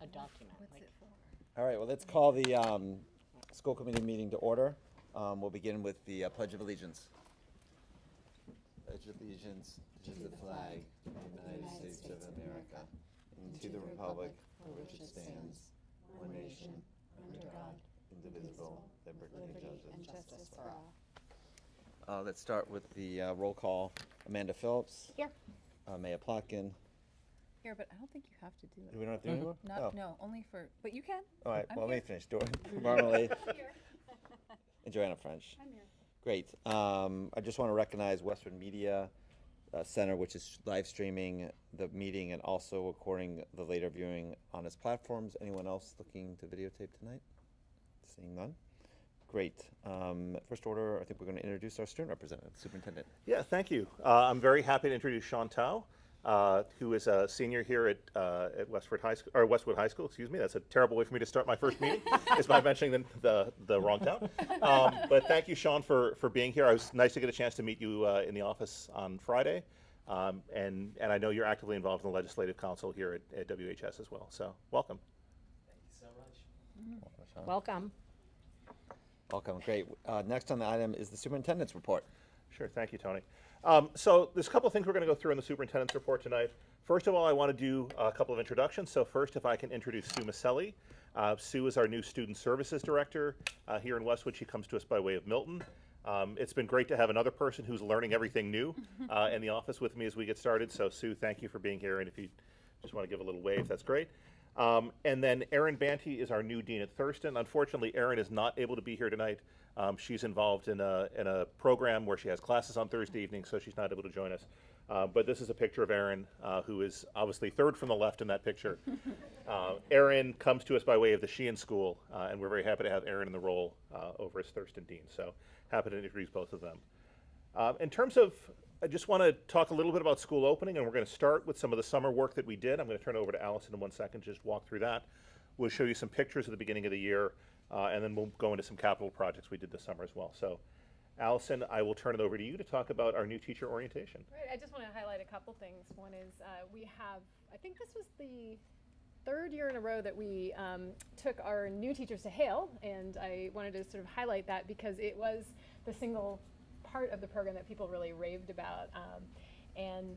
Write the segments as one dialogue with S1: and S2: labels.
S1: document.
S2: What's
S1: Like,
S2: it for?
S3: All right, well, let's call the school committee meeting to order. We'll begin with the Pledge of Allegiance. Pledge of Allegiance to the flag of the United States of America and to the republic for which it stands, one nation, under God, indivisible, liberty and justice for all. Let's start with the roll call. Amanda Phillips.
S2: Here.
S3: Maya Plotkin.
S2: Here, but I don't think you have to do it.
S3: We don't have to do it anymore?
S2: Not,
S3: Oh.
S2: No, only for, but you can.
S3: All right,
S2: I'm
S3: well, let me
S2: here.
S3: finish. Marmalade.
S2: Here.
S3: And Joanna French.
S2: I'm here.
S3: Great. I just want to recognize Western Media Center, which is live streaming the meeting and also recording the later viewing on its platforms. Anyone else looking to videotape tonight? Seeing none. Great. First order, I think we're going to introduce our student representative, Superintendent.
S4: Yeah, thank you. I'm very happy to introduce Sean Tao, who is a senior here at Westwood High School. Excuse me, that's a terrible way for me to start my first meeting, is by mentioning the wrong town. But thank you, Sean, for being here. It was nice to get a chance to meet you in the office on Friday, and I know you're actively involved in the Legislative Council here at WHS as well. So welcome.
S3: Thank you so much. Welcome, Sean.
S1: welcome.
S3: Welcome. Great. Next on the item is the superintendent's report.
S4: Sure, thank you, Tony. So there's a couple of things we're going to go through in the superintendent's report tonight. First of all, I want to do a couple of introductions. So first, if I can introduce Sue Maselli. Sue is our new Student Services Director here in Westwood. She comes to us by way of Milton. It's been great to have another person who's learning everything new in the office with me as we get started. So Sue, thank you for being here. And if you just want to give a little wave, that's great. And then Erin Banty is our new Dean at Thurston. Unfortunately, Erin is not able to be here tonight. She's involved in a program where she has classes on Thursday evening, so she's not able to join us. But this is a picture of Erin, who is obviously third from the left in that picture. Erin comes to us by way of the Sheehan School, and we're very happy to have Erin in the role over as Thurston Dean. So happy to introduce both of them. In terms of, I just want to talk a little bit about school opening, and we're going to start with some of the summer work that we did. I'm going to turn it over to Allison in 1 second, just walk through that. We'll show you some pictures at the beginning of the year, and then we'll go into some capital projects we did this summer as well. So, Allison, I will turn it over to you to talk about our new teacher orientation.
S5: Right, I just want to highlight a couple things. One is we have, I think this was the third year in a row that we took our new teachers to Hale, and I wanted to sort of highlight that because it was the single part of the program that people really raved about, and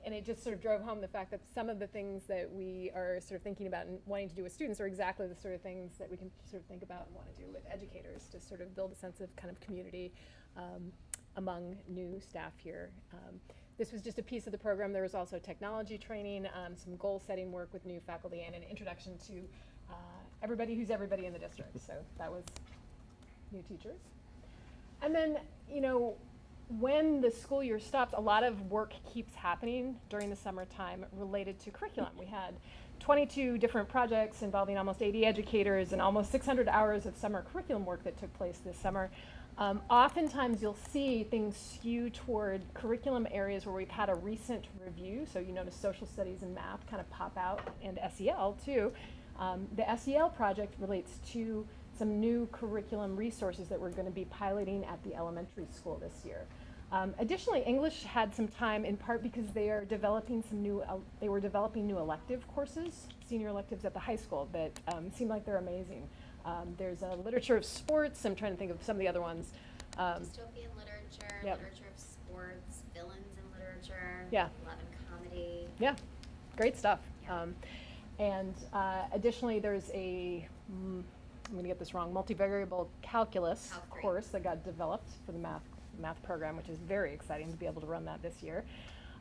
S5: it just sort of drove home the fact that some of the things that we are sort of thinking about and wanting to do with students are exactly the sort of things that we can sort of think about and want to do with educators to sort of build a sense of kind of community among new staff here. This was just a piece of the program. There was also technology training, some goal setting work with new faculty, and an introduction to everybody who's everybody in the district. So that was new teachers. And then, you know, when the school year stops, a lot of work keeps happening during the summertime related to curriculum. We had 22 different projects involving almost 80 educators and almost 600 hours of summer curriculum work that took place this summer. Oftentimes you'll see things skew toward curriculum areas where we've had a recent review. So you notice social studies and math kind of pop out, and SEL too. The SEL project relates to some new curriculum resources that we're going to be piloting at the elementary school this year. Additionally, English had some time in part because they are developing they were developing new elective courses, senior electives at the high school that seem like they're amazing. There's a literature of sports. I'm trying to think of some of the other ones.
S6: Dystopian literature,
S5: Yep.
S6: literature of sports, villains in literature,
S5: Yeah.
S6: love and comedy.
S5: Yeah, great stuff.
S6: Yeah.
S5: And additionally, there's I'm going to get this wrong, multivariable calculus
S6: Calc 3.
S5: course that got developed for the math program, which is very exciting to be able to run that this year.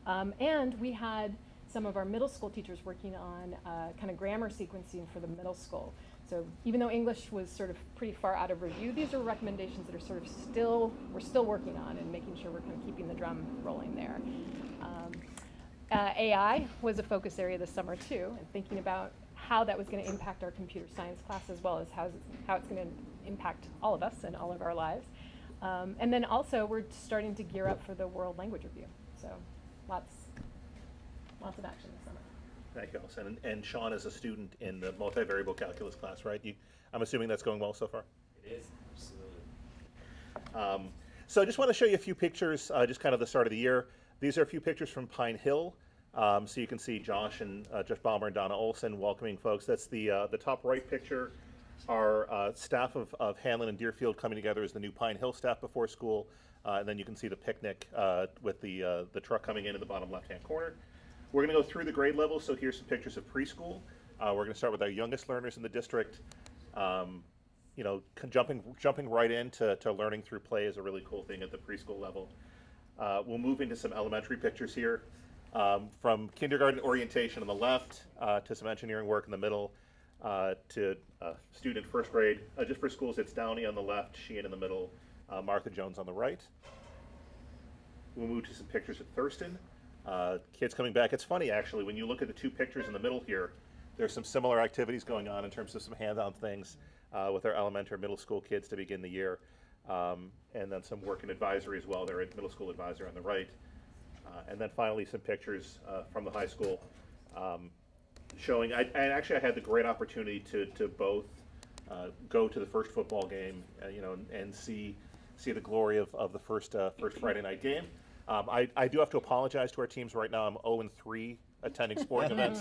S5: And we had some of our middle school teachers working on kind of grammar sequencing for the middle school. So even though English was sort of pretty far out of review, these are recommendations that are sort of we're still working on and making sure we're kind of keeping the drum rolling there. AI was a focus area this summer too, and thinking about how that was going to impact our computer science class as well as how it's going to impact all of us and all of our lives. And then also we're starting to gear up for the World Language Review. So lots of action this summer.
S4: Thank you, Allison. And Sean is a student in the multivariable calculus class, right? I'm assuming that's going well so far?
S3: It is, absolutely.
S4: So I just want to show you a few pictures, just kind of the start of the year. These are a few pictures from Pine Hill. So you can see Josh Balmer and Donna Olson welcoming folks. That's the top right picture. Our staff of Hanlon and Deerfield coming together as the new Pine Hill staff before school. And then you can see the picnic with the truck coming in the bottom left-hand corner. We're going to go through the grade levels. So here's some pictures of preschool. We're going to start with our youngest learners in the district. You know, jumping right into learning through play is a really cool thing at the preschool level. We'll move into some elementary pictures here, from kindergarten orientation on the left to some engineering work in the middle to student first grade. Just for schools, it's Downey on the left, Sheehan in the middle, Martha Jones on the right. We'll move to some pictures at Thurston. Kids coming back. It's funny, actually, when you look at the two pictures in the middle here, there's some similar activities going on in terms of some hands-on things with our elementary and middle school kids to begin the year. And then some work in advisory as well. They're at middle school advisor on the right. And then finally some pictures from the high school showing, I had the great opportunity to both go to the first football game, you know, and see the glory of the first Friday night game. I do have to apologize to our teams right now. I'm 0-3 attending sporting events,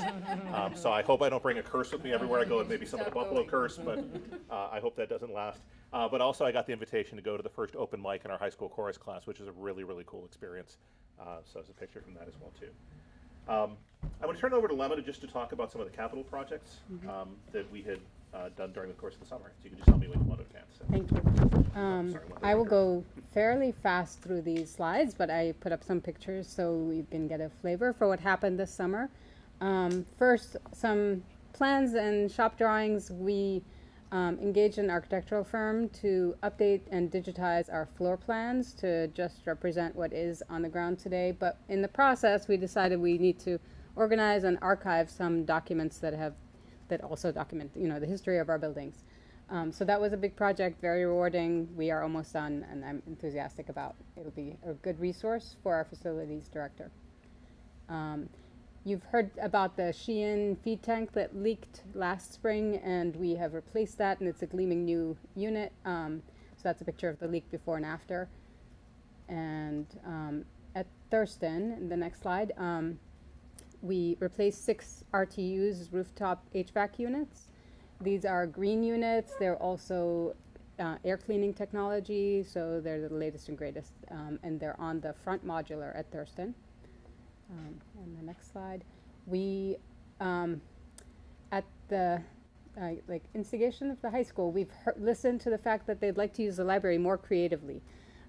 S4: so I hope I don't bring a curse with me everywhere I go, and maybe some of the Buffalo curse, but I hope that doesn't last. But also I got the invitation to go to the first open mic in our high school chorus class, which is a really, really cool experience. So there's a picture from that as well too. I'm going to turn it over to Lemma just to talk about some of the capital projects that we had done during the course of the summer. So you can just tell me when you want to advance.
S1: Thank you. I will go fairly fast through these slides, but I put up some pictures so you can get a flavor for what happened this summer. First, some plans and shop drawings. We engaged an architectural firm to update and digitize our floor plans to just represent what is on the ground today. But in the process, we decided we need to organize and archive some documents that also document, you know, the history of our buildings. So that was a big project, very rewarding. We are almost done, and I'm enthusiastic about it. It'll be a good resource for our facilities director. You've heard about the Sheehan feed tank that leaked last spring, and we have replaced that, and it's a gleaming new unit. So that's a picture of the leak before and after. And at Thurston, the next slide, we replaced 6 RTUs, rooftop HVAC units. These are green units. They're also air cleaning technology, so they're the latest and greatest, and they're on the front modular at Thurston. And the next slide, we, at the instigation of the high school, we've listened to the fact that they'd like to use the library more creatively.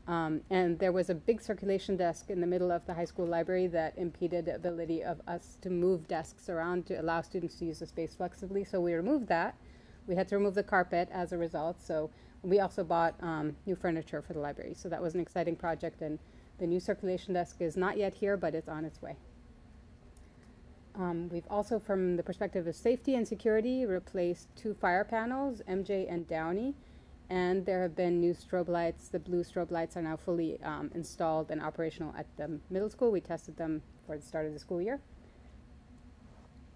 S1: And there was a big circulation desk in the middle of the high school library that impeded the ability of us to move desks around to allow students to use the space flexibly. So we removed that. We had to remove the carpet as a result. So we also bought new furniture for the library. So that was an exciting project. And the new circulation desk is not yet here, but it's on its way. We've also, from the perspective of safety and security, replaced 2 fire panels, MJ and Downey. And there have been new strobe lights. The blue strobe lights are now fully installed and operational at the middle school. We tested them for the start of the school year.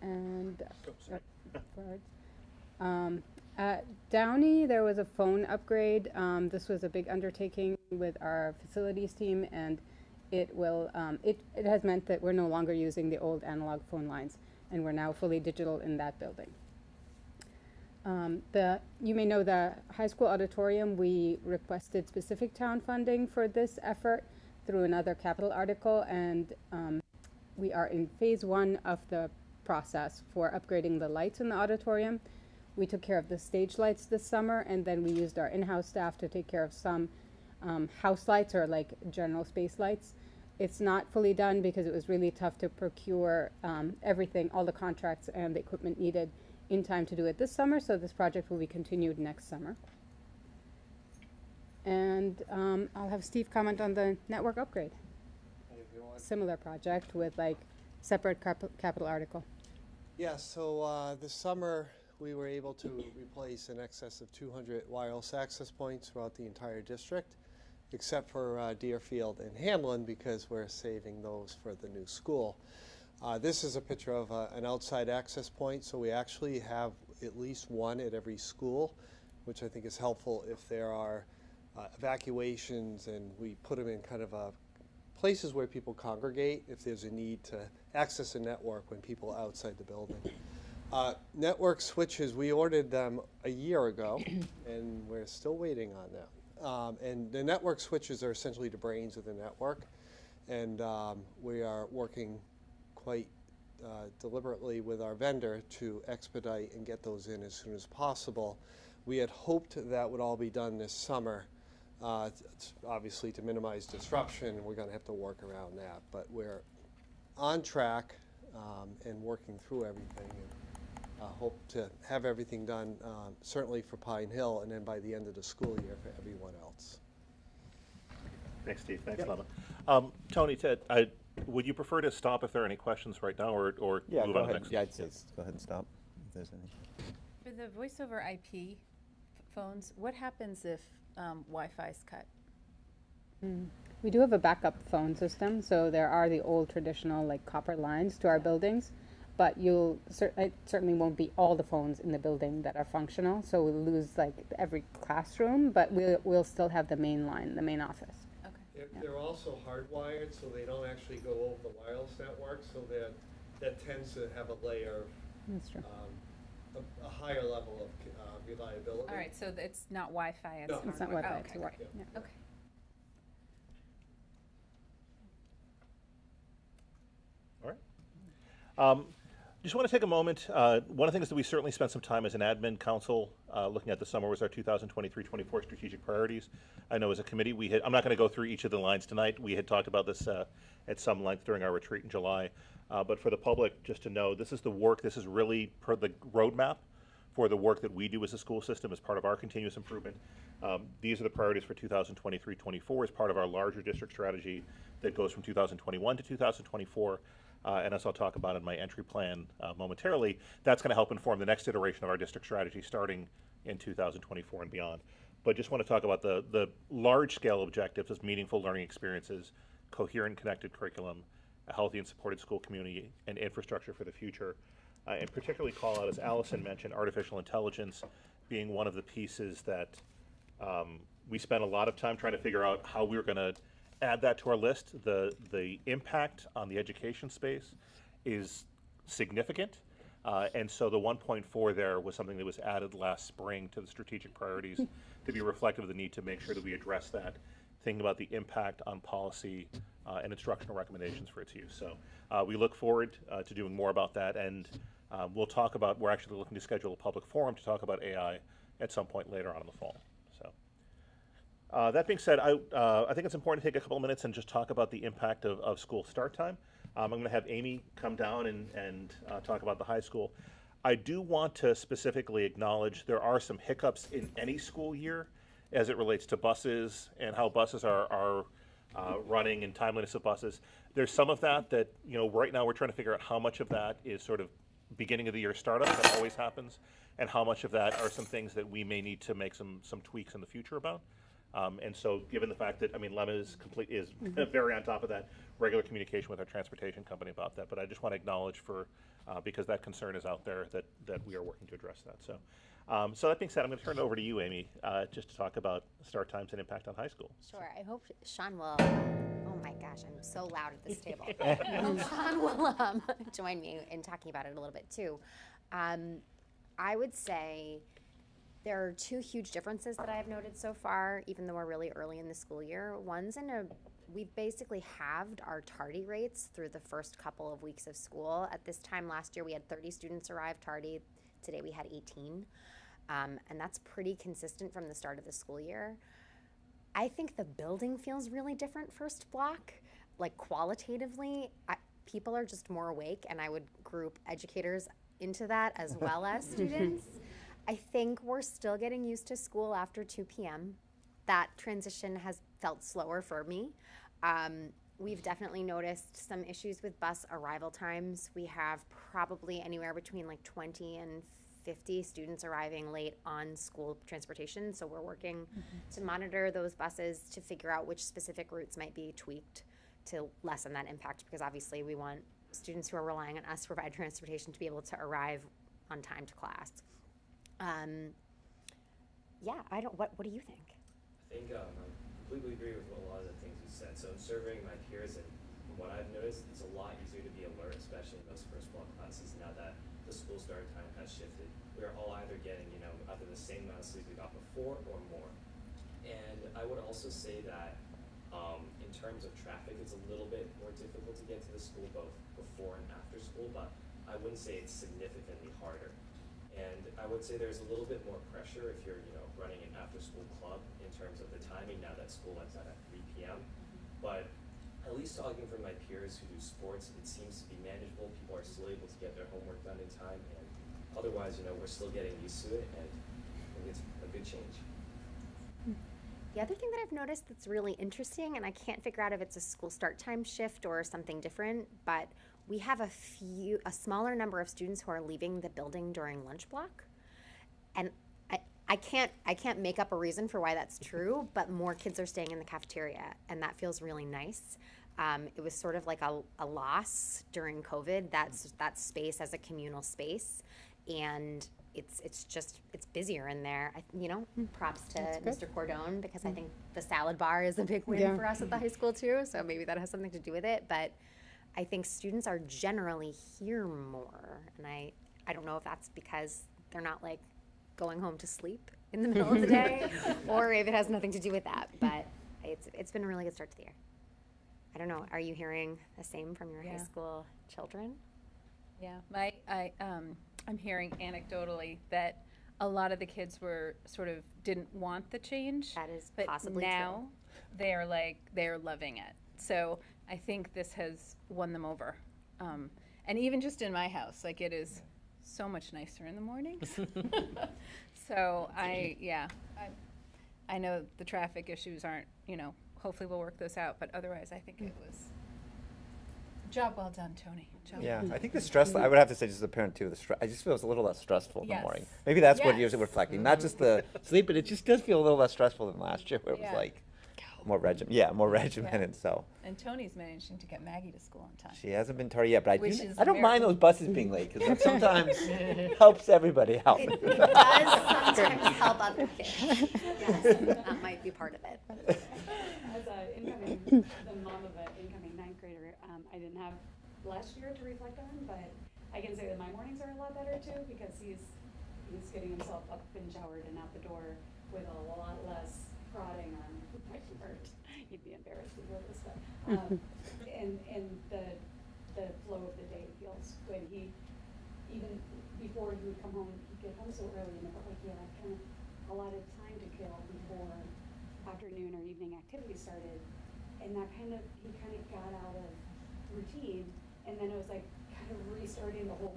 S1: And at Downey, there was a phone upgrade. This was a big undertaking with our facilities team, and it will it has meant that we're no longer using the old analog phone lines, and we're now fully digital in that building. You may know the high school auditorium. We requested specific town funding for this effort through another capital article, and we are in phase 1 of the process for upgrading the lights in the auditorium. We took care of the stage lights this summer, and then we used our in-house staff to take care of some house lights, or like general space lights. It's not fully done because it was really tough to procure everything, all the contracts and the equipment needed in time to do it this summer, so this project will be continued next summer. And I'll have Steve comment on the network upgrade. Similar project with like separate capital article.
S7: Yeah, so this summer we were able to replace in excess of 200 wireless access points throughout the entire district, except for Deerfield and Hamlin, because we're saving those for the new school. This is a picture of an outside access point, so we actually have at least one at every school, which I think is helpful if there are evacuations, and we put them in kind of a places where people congregate if there's a need to access a network when people are outside the building. Network switches, we ordered them a year ago, and we're still waiting on them. And the network switches are essentially the brains of the network, and we are working quite deliberately with our vendor to expedite and get those in as soon as possible. We had hoped that would all be done this summer. Obviously, to minimize disruption, we're going to have to work around that. But we're on track and working through everything. And hope to have everything done, certainly for Pine Hill, and then by the end of the school year for everyone else.
S4: Thanks, Steve. Thanks, Lama. Tony, Ted, would you prefer to stop if there are any questions right now, or
S3: Yeah,
S4: move
S3: go
S4: on to the
S3: ahead.
S4: next?
S3: Yeah, I'd say go ahead and stop if there's any.
S2: For the voice over IP phones, what happens if Wi-Fi is cut?
S1: We do have a backup phone system, so there are the old traditional like copper lines to our buildings, but it certainly won't be all the phones in the building that are functional, so we'll lose like every classroom, but we'll still have the main line, the main office.
S7: They're also hardwired, so they don't actually go over the wireless network, so that tends to have a layer of
S1: That's true.
S7: a higher level of reliability.
S2: All right, so it's not Wi-Fi, it's
S7: No.
S1: It's not
S2: hardware.
S1: Wi-Fi,
S2: Oh,
S1: it's
S2: okay.
S1: wi-
S7: Yeah.
S1: yeah.
S2: Okay.
S4: All right. Just want to take a moment. One of the things that we certainly spent some time as an admin council looking at this summer was our 2023-24 strategic priorities. I know as a committee I'm not going to go through each of the lines tonight. We had talked about this at some length during our retreat in July. But for the public, just to know, this is the work, this is really the roadmap for the work that we do as a school system as part of our continuous improvement. These are the priorities for 2023-24 as part of our larger district strategy that goes from 2021 to 2024. And as I'll talk about in my entry plan momentarily, that's going to help inform the next iteration of our district strategy starting in 2024 and beyond. But just want to talk about the large-scale objectives as meaningful learning experiences, coherent connected curriculum, a healthy and supported school community, and infrastructure for the future. And particularly call out, as Allison mentioned, artificial intelligence being one of the pieces that we spent a lot of time trying to figure out how we were going to add that to our list. The impact on the education space is significant, and so the 1.4 there was something that was added last spring to the strategic priorities to be reflective of the need to make sure that we address that, thinking about the impact on policy and instructional recommendations for its use. So we look forward to doing more about that, and we're actually looking to schedule a public forum to talk about AI at some point later on in the fall. That being said, I think it's important to take a couple of minutes and just talk about the impact of school start time. I'm going to have Amy come down and talk about the high school. I do want to specifically acknowledge there are some hiccups in any school year as it relates to buses and how buses are running and timeliness of buses. There's some of that right now we're trying to figure out how much of that is sort of beginning of the year startup, that always happens, and how much of that are some things that we may need to make some tweaks in the future about. And so given the fact that, Lemma is very on top of that, regular communication with our transportation company about that. But I just want to acknowledge because that concern is out there, that we are working to address that. So that being said, I'm going to turn it over to you, Amy, just to talk about start times and impact on high school.
S6: Sure. I hope Sean will. Oh my gosh, I'm so loud at this table. I hope Sean will join me in talking about it a little bit too. I would say there are two huge differences that I have noted so far, even though we're really early in the school year. One's we've basically halved our tardy rates through the first couple of weeks of school. At this time last year, we had 30 students arrive tardy. Today we had 18. And that's pretty consistent from the start of the school year. I think the building feels really different first block. Like qualitatively, people are just more awake, and I would group educators into that as well as students. I think we're still getting used to school after 2 p.m. That transition has felt slower for me. We've definitely noticed some issues with bus arrival times. We have probably anywhere between like 20 and 50 students arriving late on school transportation. So we're working to monitor those buses to figure out which specific routes might be tweaked to lessen that impact, because obviously we want students who are relying on us to provide transportation to be able to arrive on time to class. What do you think?
S8: I think I'm completely agree with a lot of the things you said. So in surveying my peers, and from what I've noticed, it's a lot easier to be alert, especially in those first block classes, now that the school start time has shifted. We're all either getting, either the same amount of sleep we got before or more. And I would also say that in terms of traffic, it's a little bit more difficult to get to the school both before and after school, but I wouldn't say it's significantly harder. And I would say there's a little bit more pressure if you're, running an after-school club in terms of the timing now that school ends at 3 p.m. But at least talking from my peers who do sports, it seems to be manageable. People are still able to get their homework done in time, and otherwise, we're still getting used to it, and I think it's a good change.
S6: The other thing that I've noticed that's really interesting, and I can't figure out if it's a school start time shift or something different, but we have a smaller number of students who are leaving the building during lunch block. And I can't make up a reason for why that's true, but more kids are staying in the cafeteria, and that feels really nice. It was sort of like a loss during COVID, that space as a communal space, and it's busier in there. Props to Mr. Cordone, because I think the salad bar is a big win for us at the high school too, so maybe that has something to do with it, but I think students are generally here more, and I don't know if that's because they're not like going home to sleep in the middle of the day, or if it has nothing to do with that, but it's been a really good start to the year. I don't know, are you hearing the same from your high school children?
S2: Yeah, I'm hearing anecdotally that a lot of the kids didn't want the change.
S6: That is
S2: but
S6: possibly
S2: now
S6: true.
S2: they're loving it. So I think this has won them over. And even just in my house, it is so much nicer in the mornings. So I know the traffic issues aren't, hopefully we'll work those out, but otherwise I think it was job well done, Tony. Job well done.
S3: I think the stress, I would have to say just as a parent too, I just feel it's a little less stressful in the
S2: Yes.
S3: morning. Maybe that's what you're
S2: Yes.
S3: reflecting, not just the sleep, but it just does feel a little less stressful than last year where it was more regimented, so.
S2: And Tony's managing to get Maggie to school on time.
S3: She hasn't been tardy yet, but
S2: Which is
S3: I don't mind
S2: miracle.
S3: those buses being late, because that sometimes helps everybody out.
S6: It does sometimes help other kids. Yes, that might be part of it.
S9: As the mom of an incoming ninth grader, I didn't have last year to reflect on, but I can say that my mornings are a lot better too, because he's getting himself up and showered and out the door with a lot less prodding on my part. He'd be embarrassed to hear this stuff. And the flow of the day feels good. He, even before he would come home, he'd get home so early, and it felt like he had kind of a lot of time to kill before afternoon or evening activities started. And he kind of got out of routine, and then it was like kind of restarting the whole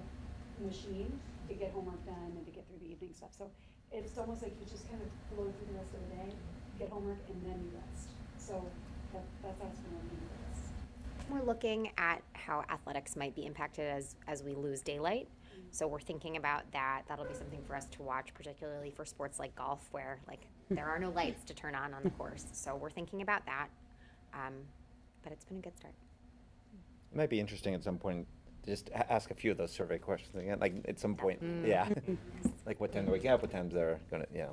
S9: machine to get homework done and to get through the evening stuff. So it's almost like you just kind of flow through the rest of the day, get homework, and then you rest. So that's been working for us.
S6: We're looking at how athletics might be impacted as we lose daylight. So we're thinking about that. That'll be something for us to watch, particularly for sports like golf, where there are no lights to turn on the course. So we're thinking about that. But it's been a good start.
S3: It might be interesting at some point to just ask a few of those survey questions again, at some point, like what time they're waking up, what times they're going to bed.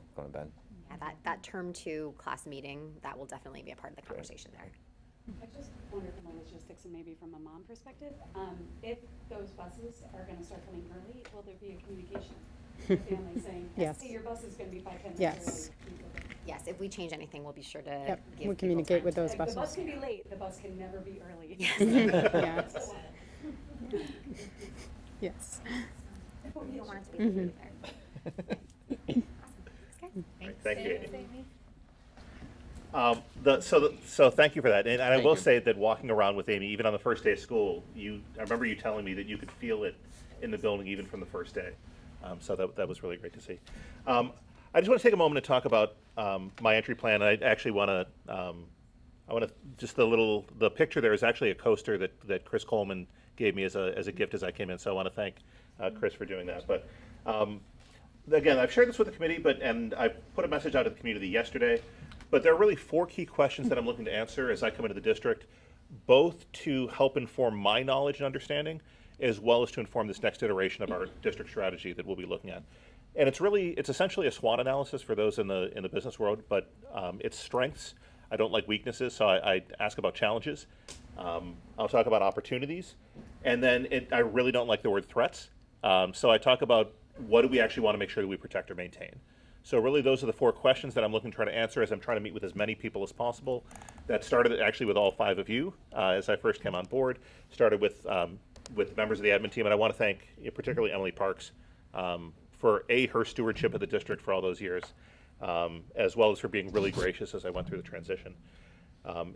S6: Yeah, that term 2 class meeting, that will definitely be a part of the conversation there.
S9: I just wonder from a logistics and maybe from a mom perspective, if those buses are going to start coming early, will there be a communication with the family saying,
S1: Yes.
S9: hey, your bus is going to be 5-10 minutes
S1: Yes.
S9: early?
S6: Yes, if we change anything, we'll be sure to
S1: Yep,
S6: give
S1: we'll
S6: people
S1: communicate
S6: time
S1: with
S6: to-
S1: those
S9: Like, the bus
S1: buses.
S9: can be late, the bus can never be early.
S6: Yes.
S1: Yeah. Yes.
S6: We don't want it to be late either. Awesome. Thanks, guys.
S4: Thank you, Amy. So thank you for that, and I will say that walking around with Amy, even on the first day of school, I remember you telling me that you could feel it in the building even from the first day. So that was really great to see. I just want to take a moment to talk about my entry plan. I actually want to just the picture there is actually a coaster that Chris Coleman gave me as a gift as I came in. So I want to thank Chris for doing that. But again, I've shared this with the committee, and I put a message out to the community yesterday. But there are really 4 key questions that I'm looking to answer as I come into the district, both to help inform my knowledge and understanding, as well as to inform this next iteration of our district strategy that we'll be looking at. And it's essentially a SWOT analysis for those in the business world, but its strengths, I don't like weaknesses, so I ask about challenges. I'll talk about opportunities, and then I really don't like the word threats. So I talk about what do we actually want to make sure that we protect or maintain. So really those are the 4 questions that I'm looking to try to answer as I'm trying to meet with as many people as possible. That started actually with all 5 of you as I first came on board. Started with members of the admin team, and I want to thank particularly Emily Parks for her stewardship of the district for all those years, as well as for being really gracious as I went through the transition.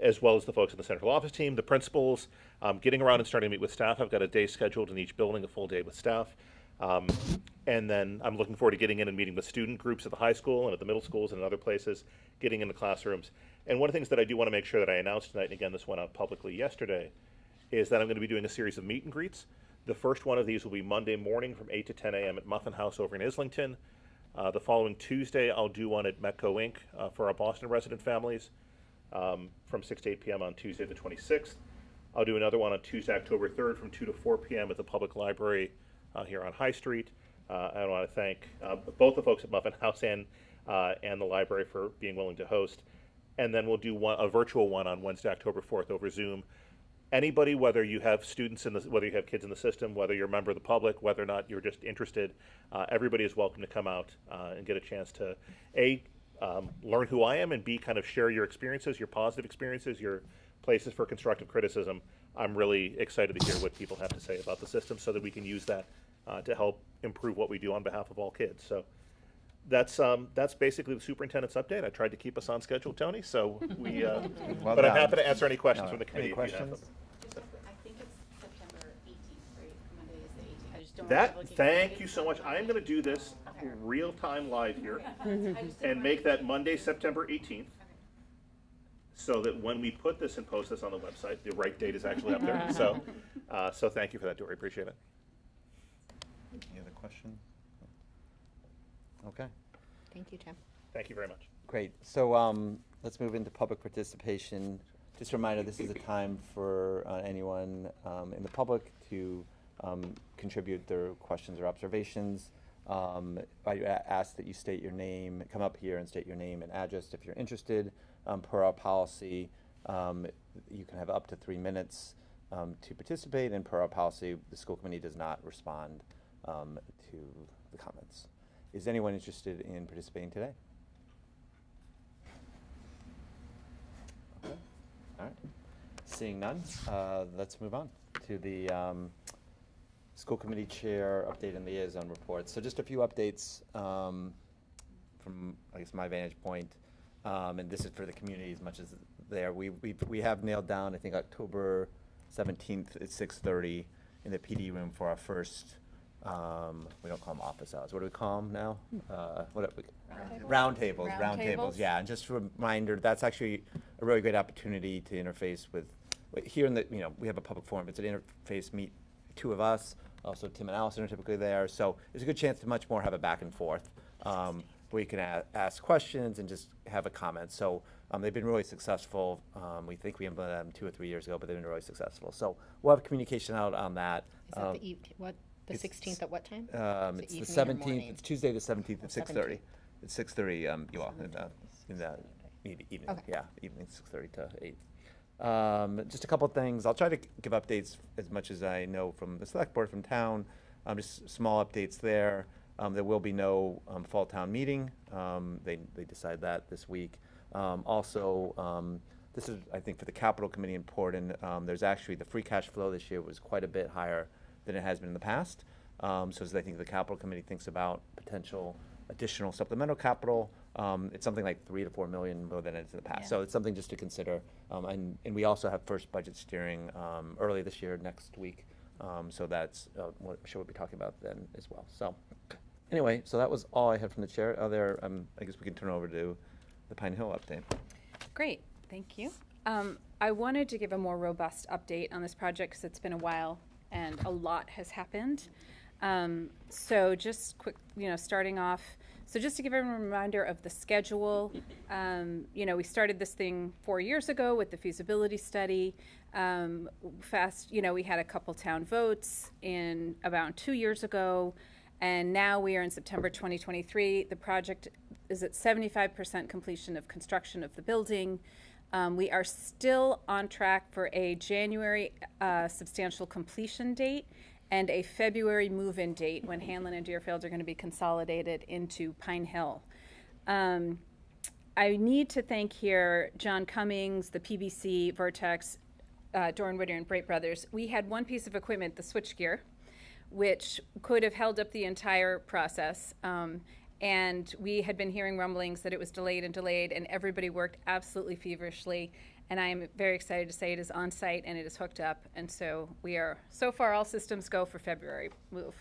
S4: As well as the folks in the central office team, the principals, getting around and starting to meet with staff. I've got a day scheduled in each building, a full day with staff. And then I'm looking forward to getting in and meeting with student groups at the high school and at the middle schools and in other places, getting into classrooms. And one of the things that I do want to make sure that I announce tonight, and again, this went out publicly yesterday, is that I'm going to be doing a series of meet and greets. The first one of these will be Monday morning from 8 to 10 a.m. at Muffin House over in Islington. The following Tuesday, I'll do one at Metco Inc. For our Boston resident families. From 6 to 8 p.m. on Tuesday the 26th. I'll do another one on Tuesday, October 3rd from 2 to 4 p.m. at the Public Library here on High Street. I want to thank both the folks at Muffin House and the library for being willing to host. And then we'll do a virtual one on Wednesday, October 4th over Zoom. Anybody, whether you have students whether you have kids in the system, whether you're a member of the public, whether or not you're just interested, everybody is welcome to come out and get a chance to learn who I am, and B, kind of share your experiences, your positive experiences, your places for constructive criticism. I'm really excited to hear what people have to say about the system so that we can use that to help improve what we do on behalf of all kids. So that's basically the superintendent's update. I tried to keep us on schedule, Tony, so we,
S3: Well
S4: but I'm
S3: done.
S4: happy to answer any questions from the
S3: Any
S4: committee if you have
S3: questions?
S4: them.
S10: I think it's September 18th, right? Monday is the 18th. I just don't
S4: That,
S10: remember looking at
S4: thank
S10: it.
S4: you so much. I am going to do this real time live here
S10: I just didn't
S4: and make
S10: remember.
S4: that Monday, September 18th. So that when we put this and post this on the website, the right date is actually up there. So thank you for that, Dory. Appreciate it.
S3: Any other questions? Okay,
S6: Thank you, Tim.
S4: Thank you very much.
S3: great. So let's move into public participation. Just a reminder, this is a time for anyone in the public to contribute their questions or observations. I ask that you state your name, come up here and state your name and address if you're interested. Per our policy, you can have up to 3 minutes to participate, and per our policy, the school committee does not respond to the comments. Is anyone interested in participating today? Okay, all right. Seeing none, let's move on to the school committee chair update and liaison reports. So just a few updates from, I guess, my vantage point, and this is for the community as much as there. We have nailed down, I think, October 17th at 6:30 in the PD room for our first, we don't call them office hours. What do we call them now? Roundtables, yeah. And just a reminder, that's actually a really great opportunity to interface with, here in the, we have a public forum. It's an interface, meet 2 of us. Also, Tim and Allison are typically there. So it's a good chance to much more have a back and forth where you can ask questions and just have a comment. So they've been really successful. We think we implemented them 2 or 3 years ago, but they've been really successful. So we'll have communication out on that.
S11: Is that the 16th at what time?
S3: It's
S11: Is it
S3: the
S11: evening or
S3: 17th.
S11: morning?
S3: It's Tuesday the 17th at 6:30.
S11: 17th.
S3: It's 6:30. You all in the evening.
S11: Okay.
S3: Yeah, evening 6:30 to 8. Just a couple things. I'll try to give updates as much as I know from the select board from town. Just small updates there. There will be no fall town meeting. They decided that this week. Also, this is, I think, for the capital committee important. There's actually the free cash flow this year was quite a bit higher than it has been in the past. So as I think the capital committee thinks about potential additional supplemental capital, it's something like 3 to 4 million more than it's in the past.
S2: Yeah.
S3: So it's something just to consider. And we also have first budget steering early this year, next week. So that's what I'm sure we'll be talking about then as well. So anyway, so that was all I had from the chair. I guess we can turn over to the Pine Hill update.
S2: Great, thank you. I wanted to give a more robust update on this project because it's been a while and a lot has happened. So just quick, starting off, so just to give everyone a reminder of the schedule, we started this thing 4 years ago with the feasibility study. We had a couple town votes in about 2 years ago, and now we are in September 2023. The project is at 75% completion of construction of the building. We are still on track for a January substantial completion date and a February move-in date when Hanlon and Deerfield are going to be consolidated into Pine Hill. I need to thank here John Cummings, the PBC, Vertex, Doran Whittier, and Bright Brothers. We had one piece of equipment, the switchgear, which could have held up the entire process. And we had been hearing rumblings that it was delayed, and everybody worked absolutely feverishly. And I am very excited to say it is on site and it is hooked up. And so we are, so far, all systems go for February move.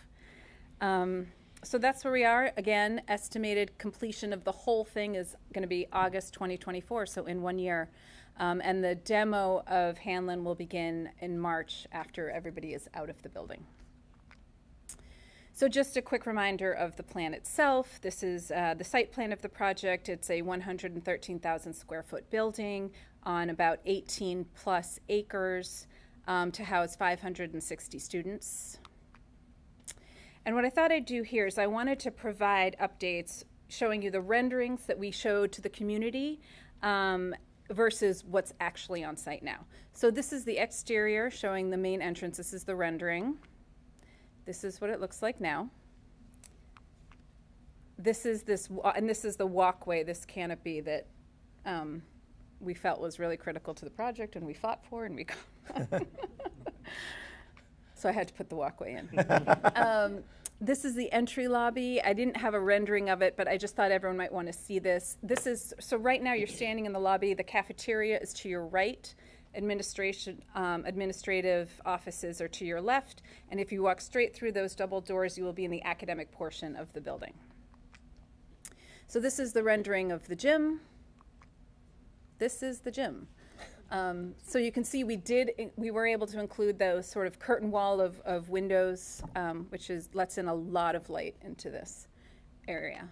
S2: So that's where we are. Again, estimated completion of the whole thing is going to be August 2024, so in 1 year. And the demo of Hanlon will begin in March after everybody is out of the building. So just a quick reminder of the plan itself. This is the site plan of the project. It's a 113,000 square foot building on about 18 plus acres to house 560 students. And what I thought I'd do here is I wanted to provide updates showing you the renderings that we showed to the community versus what's actually on site now. So this is the exterior showing the main entrance. This is the rendering. This is what it looks like now. This is the walkway, this canopy that we felt was really critical to the project and we fought for and we got. So I had to put the walkway in. This is the entry lobby. I didn't have a rendering of it, but I just thought everyone might want to see this. So right now you're standing in the lobby. The cafeteria is to your right. Administrative offices are to your left. And if you walk straight through those double doors, you will be in the academic portion of the building. So this is the rendering of the gym. This is the gym. So you can see we were able to include those sort of curtain wall of windows, which lets in a lot of light into this area.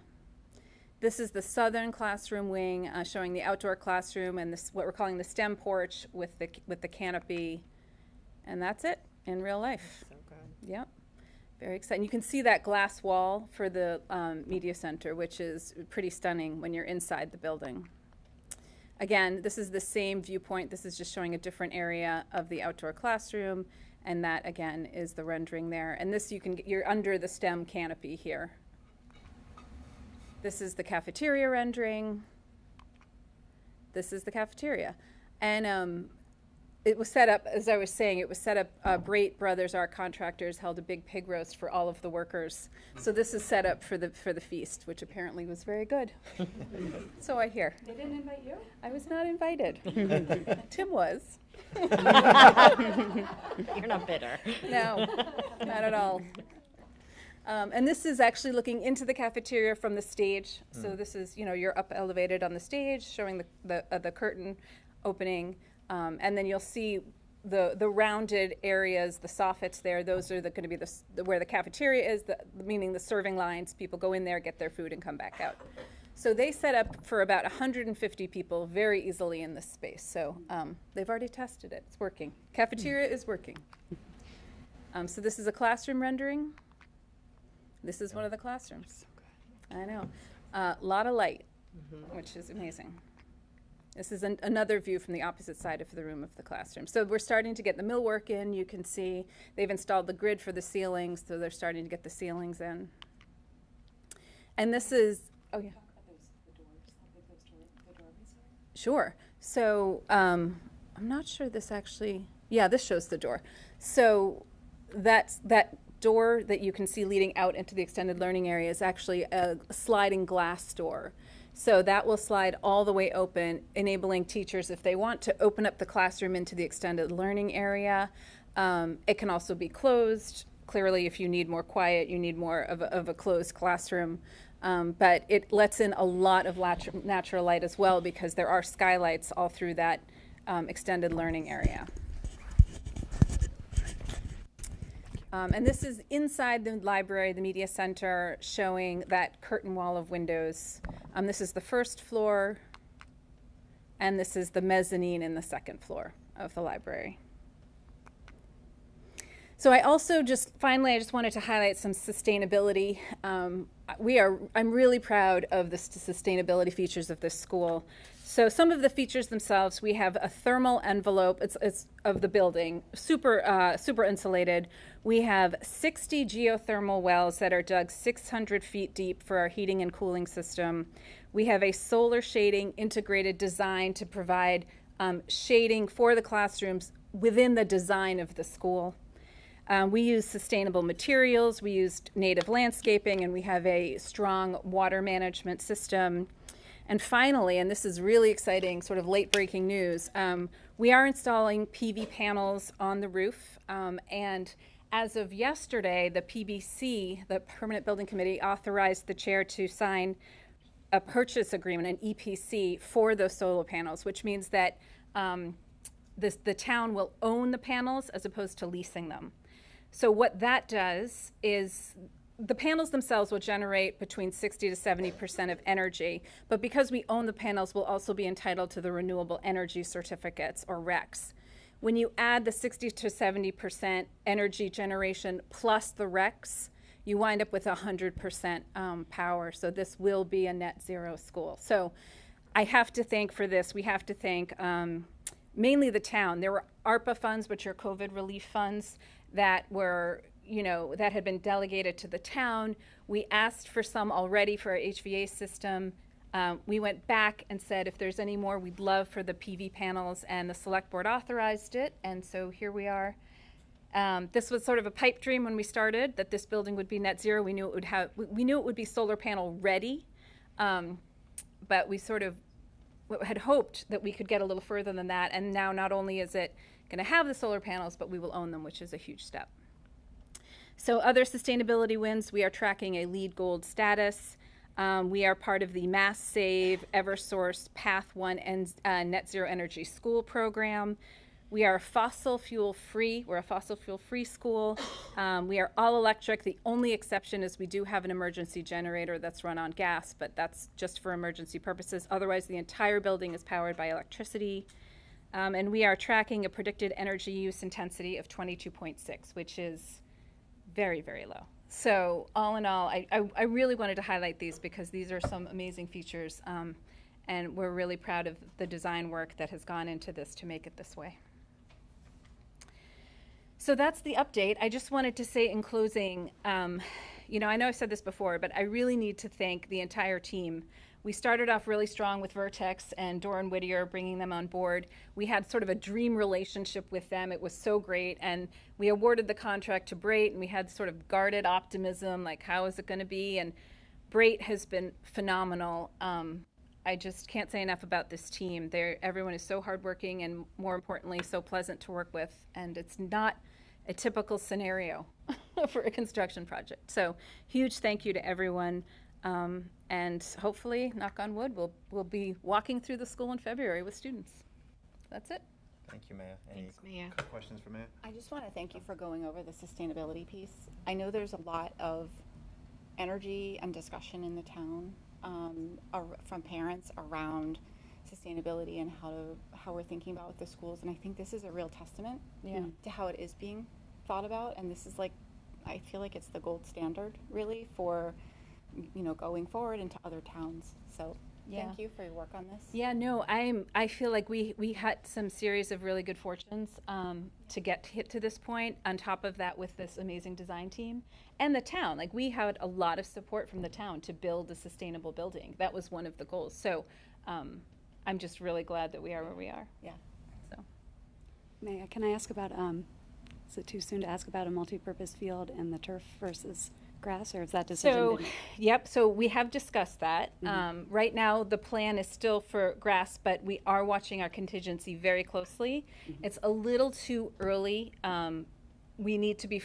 S2: This is the southern classroom wing, showing the outdoor classroom and this what we're calling the STEM porch with the canopy, and that's it in real life. So good. Yep, very exciting. You can see that glass wall for the media center, which is pretty stunning when you're inside the building. Again, this is the same viewpoint. This is just showing a different area of the outdoor classroom, and that again is the rendering there. And this you're under the STEM canopy here. This is the cafeteria rendering. This is the cafeteria. And it was set up, as I was saying, it was set up, Bright Brothers, our contractors, held a big pig roast for all of the workers. So this is set up for the feast, which apparently was very good. So I hear.
S9: They didn't invite you?
S2: I was not invited. Tim was.
S11: You're not bitter.
S2: No, not at all. And this is actually looking into the cafeteria from the stage. So this is, you're up elevated on the stage, showing the curtain opening. And then you'll see the rounded areas, the soffits there. Those are going to be where the cafeteria is, meaning the serving lines. People go in there, get their food, and come back out. So they set up for about 150 people very easily in this space. So they've already tested it. It's working. Cafeteria is working. So this is a classroom rendering. This is one of the classrooms. I know. A lot of light, which is amazing. This is another view from the opposite side of the room of the classroom. So we're starting to get the millwork in. You can see they've installed the grid for the ceilings, so they're starting to get the ceilings in. And this is, oh yeah. Talk about the doors, how big the doorways are. Sure. So I'm not sure this actually, yeah, this shows the door. So that door that you can see leading out into the extended learning area is actually a sliding glass door. So that will slide all the way open, enabling teachers, if they want, to open up the classroom into the extended learning area. It can also be closed. Clearly, if you need more quiet, you need more of a closed classroom. But it lets in a lot of natural light as well, because there are skylights all through that extended learning area. And this is inside the library, the media center, showing that curtain wall of windows. This is the first floor, and this is the mezzanine in the second floor of the library. So I also finally, I just wanted to highlight some sustainability. I'm really proud of the sustainability features of this school. So some of the features themselves, we have a thermal envelope. It's of the building, super insulated. We have 60 geothermal wells that are dug 600 feet deep for our heating and cooling system. We have a solar shading integrated design to provide shading for the classrooms within the design of the school. We use sustainable materials, we used native landscaping, and we have a strong water management system. And finally, and this is really exciting, sort of late breaking news, we are installing PV panels on the roof. And as of yesterday, the PBC, the Permanent Building Committee, authorized the chair to sign a purchase agreement, an EPC, for those solar panels, which means that the town will own the panels as opposed to leasing them. So what that does is the panels themselves will generate between 60 to 70% of energy, but because we own the panels, we'll also be entitled to the renewable energy certificates, or RECs. When you add the 60 to 70% energy generation plus the RECs, you wind up with 100% power. So this will be a net zero school. So I have to thank for this, we have to thank mainly the town. There were ARPA funds, which are COVID relief funds, that were, that had been delegated to the town. We asked for some already for our HVA system. We went back and said, if there's any more, we'd love for the PV panels, and the select board authorized it, and so here we are. This was sort of a pipe dream when we started, that this building would be net zero. We knew it would be solar panel ready, but we sort of had hoped that we could get a little further than that, and now not only is it going to have the solar panels, but we will own them, which is a huge step. So other sustainability wins, we are tracking a LEED Gold status. We are part of the Mass Save Eversource Path 1 and Net Zero Energy School program. We are fossil fuel free. We're a fossil fuel free school. We are all electric. The only exception is we do have an emergency generator that's run on gas, but that's just for emergency purposes. Otherwise, the entire building is powered by electricity. And we are tracking a predicted energy use intensity of 22.6, which is very, very low. So all in all, I really wanted to highlight these because these are some amazing features, and we're really proud of the design work that has gone into this to make it this way. So that's the update. I just wanted to say in closing, I know I've said this before, but I really need to thank the entire team. We started off really strong with Vertex and Doran Whittier, bringing them on board. We had sort of a dream relationship with them. It was so great. And we awarded the contract to Brait, and we had sort of guarded optimism, like, how is it going to be? And Brait has been phenomenal. I just can't say enough about this team. Everyone is so hardworking and, more importantly, so pleasant to work with. And it's not a typical scenario for a construction project. So huge thank you to everyone. And hopefully, knock on wood, we'll be walking through the school in February with students. That's it.
S3: Thank you, Maya.
S11: Thanks, Maya.
S3: Questions for Maya?
S10: I just want to thank you for going over the sustainability piece. I know there's a lot of energy and discussion in the town from parents around sustainability and how we're thinking about with the schools, and I think this is a real testament to how it is being thought about, and this is I feel like it's the gold standard really for going forward into other towns. So thank you for your work on this.
S2: Yeah, no, I feel like we had some series of really good fortunes to get hit to this point. On top of that, with this amazing design team and the town, we had a lot of support from the town to build a sustainable building. That was one of the goals. So I'm just really glad that we are where we are.
S10: Yeah.
S2: So,
S9: Maya, can I ask about? Is it too soon to ask about a multi-purpose field and the turf versus grass, or is that decision?
S2: So, yep. So we have discussed that. Right now, the plan is still for grass, but we are watching our contingency very closely. It's a little too early. We need to be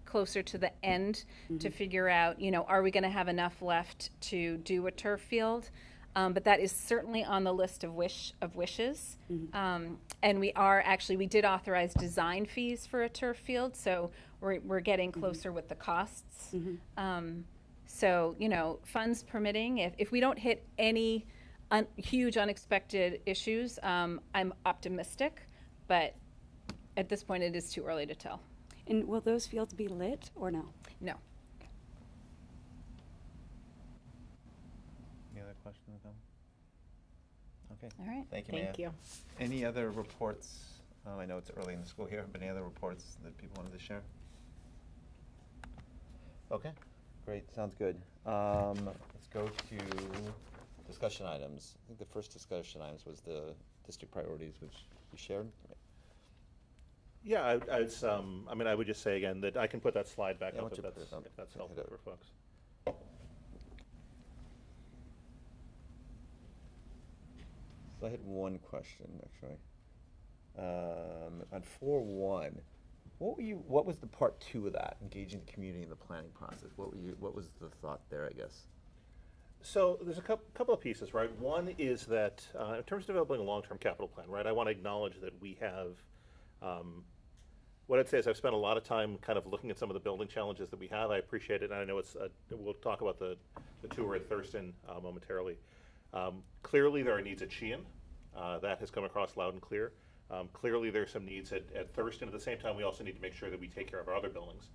S2: closer to the end to figure out, are we going to have enough left to do a turf field? But that is certainly on the list of wishes. And we did authorize design fees for a turf field, so we're getting closer with the costs. So, funds permitting, if we don't hit any huge unexpected issues, I'm optimistic, but at this point it is too early to tell.
S9: And will those fields be lit or no?
S2: No.
S3: Any other questions? Okay.
S2: All right.
S3: Thank you, Maya.
S11: Thank you.
S3: Any other reports? I know it's early in the school year, but any other reports that people wanted to share? Okay, great, sounds good. Let's go to discussion items. I think the first discussion items was the district priorities, which you shared.
S4: Yeah, I would just say again that I can put that slide back
S3: Yeah, why
S4: up
S3: don't you
S4: if
S3: put it up?
S4: that's
S3: Hit
S4: helpful
S3: it.
S4: for folks.
S3: So I had one question, actually. On 4.1, what was the part 2 of that, engaging the community in the planning process? What was the thought there, I guess?
S4: So there's a couple of pieces, right? One is that in terms of developing a long-term capital plan, right, I want to acknowledge that we have, what I'd say is I've spent a lot of time kind of looking at some of the building challenges that we have. I appreciate it, and I know we'll talk about the tour at Thurston momentarily. Clearly there are needs at Sheehan. That has come across loud and clear. Clearly there's some needs at Thurston. At the same time, we also need to make sure that we take care of our other buildings.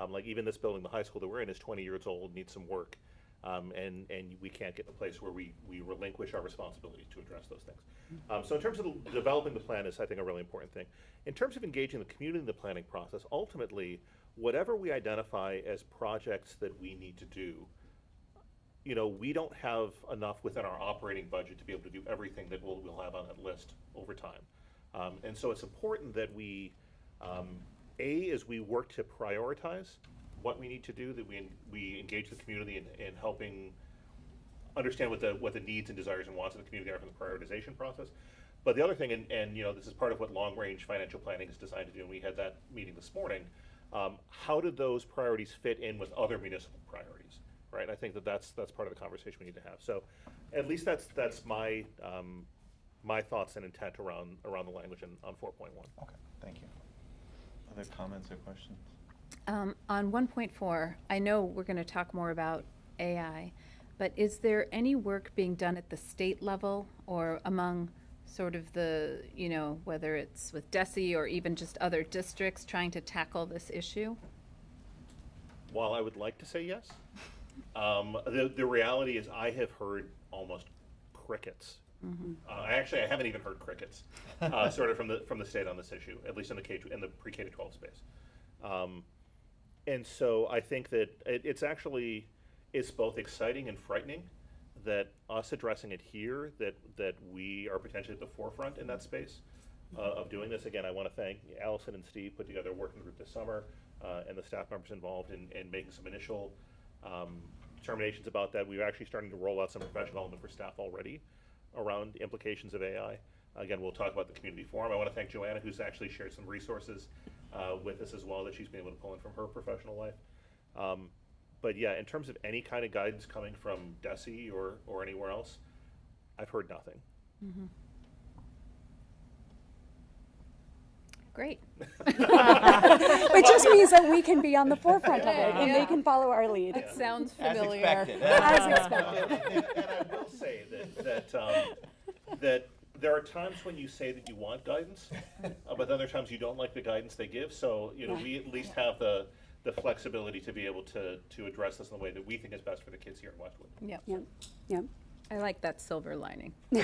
S4: Like even this building, the high school that we're in, is 20 years old, needs some work. And we can't get to a place where we relinquish our responsibility to address those things. So in terms of developing the plan is, I think, a really important thing. In terms of engaging the community in the planning process, ultimately, whatever we identify as projects that we need to do, we don't have enough within our operating budget to be able to do everything that we'll have on that list over time. And so it's important that we, as we work to prioritize what we need to do, that we engage the community in helping understand what the needs and desires and wants of the community are from the prioritization process. But the other thing, and this is part of what long-range financial planning is designed to do, and we had that meeting this morning, how do those priorities fit in with other municipal priorities, right? I think that's part of the conversation we need to have. So at least that's my my thoughts and intent around the language on 4.1.
S3: Okay, thank you. Other comments or questions?
S2: On 1.4, I know we're going to talk more about AI, but is there any work being done at the state level or among sort of the, whether it's with DESE or even just other districts trying to tackle this issue?
S4: While I would like to say yes, the reality is I have heard almost crickets.
S2: Mm-hmm.
S4: I haven't even heard crickets, sort of from the state on this issue, at least in the pre-K to 12 space. And so I think that it's both exciting and frightening that us addressing it here, that we are potentially at the forefront in that space of doing this. Again, I want to thank Allison and Steve, put together a working group this summer, and the staff members involved in making some initial determinations about that. We're actually starting to roll out some professional development for staff already around the implications of AI. Again, we'll talk about the community forum. I want to thank Joanna, who's actually shared some resources with us as well that she's been able to pull in from her professional life. But yeah, in terms of any kind of guidance coming from DESE or anywhere else, I've heard nothing.
S2: Mm-hmm. Great.
S12: Which just means that we can be on the forefront of it and they can follow our lead.
S2: It sounds
S3: As
S2: familiar.
S3: expected.
S12: As expected.
S4: And I will say that there are times when you say that you want guidance, but other times you don't like the guidance they give. So we at least have the flexibility to be able to address this in the way that we think is best for the kids here in Westwood.
S2: Yep.
S12: Yep. Yep.
S2: I like that silver lining.
S10: Do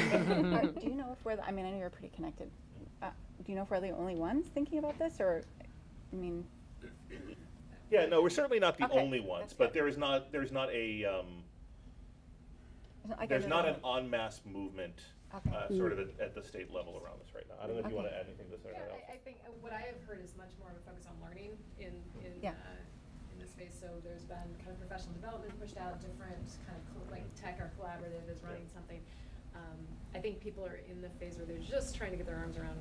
S10: you know if I know you're pretty connected. Do you know if we're the only ones thinking about this, or,
S4: Yeah, no, we're certainly not the
S10: Okay,
S4: only ones,
S10: that's
S4: but
S10: good.
S4: there's not an en masse movement
S10: Okay.
S4: sort of at the state level around this right now. I don't know if you want to add anything to this or
S5: Yeah,
S4: anything else.
S5: I think what I have heard is much more of a focus on learning in
S10: Yeah.
S5: this space. So there's been kind of professional development pushed out, different kind of like tech or collaborative is running something. I think people are in the phase where they're just trying to get their arms around,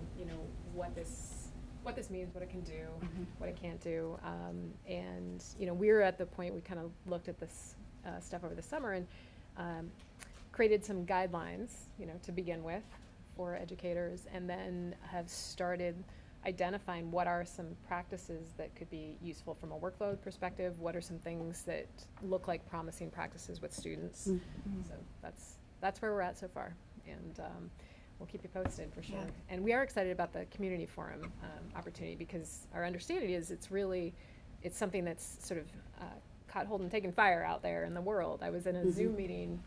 S5: what this means, what it can do, what it can't do. And we're at the point we kind of looked at this stuff over the summer and created some guidelines, to begin with for educators, and then have started identifying what are some practices that could be useful from a workload perspective, what are some things that look like promising practices with students. So that's where we're at so far, and we'll keep you posted for sure.
S10: Yeah.
S5: And we are excited about the community forum opportunity, because our understanding is it's something that's sort of caught hold and taken fire out there in the world. I was in a Zoom meeting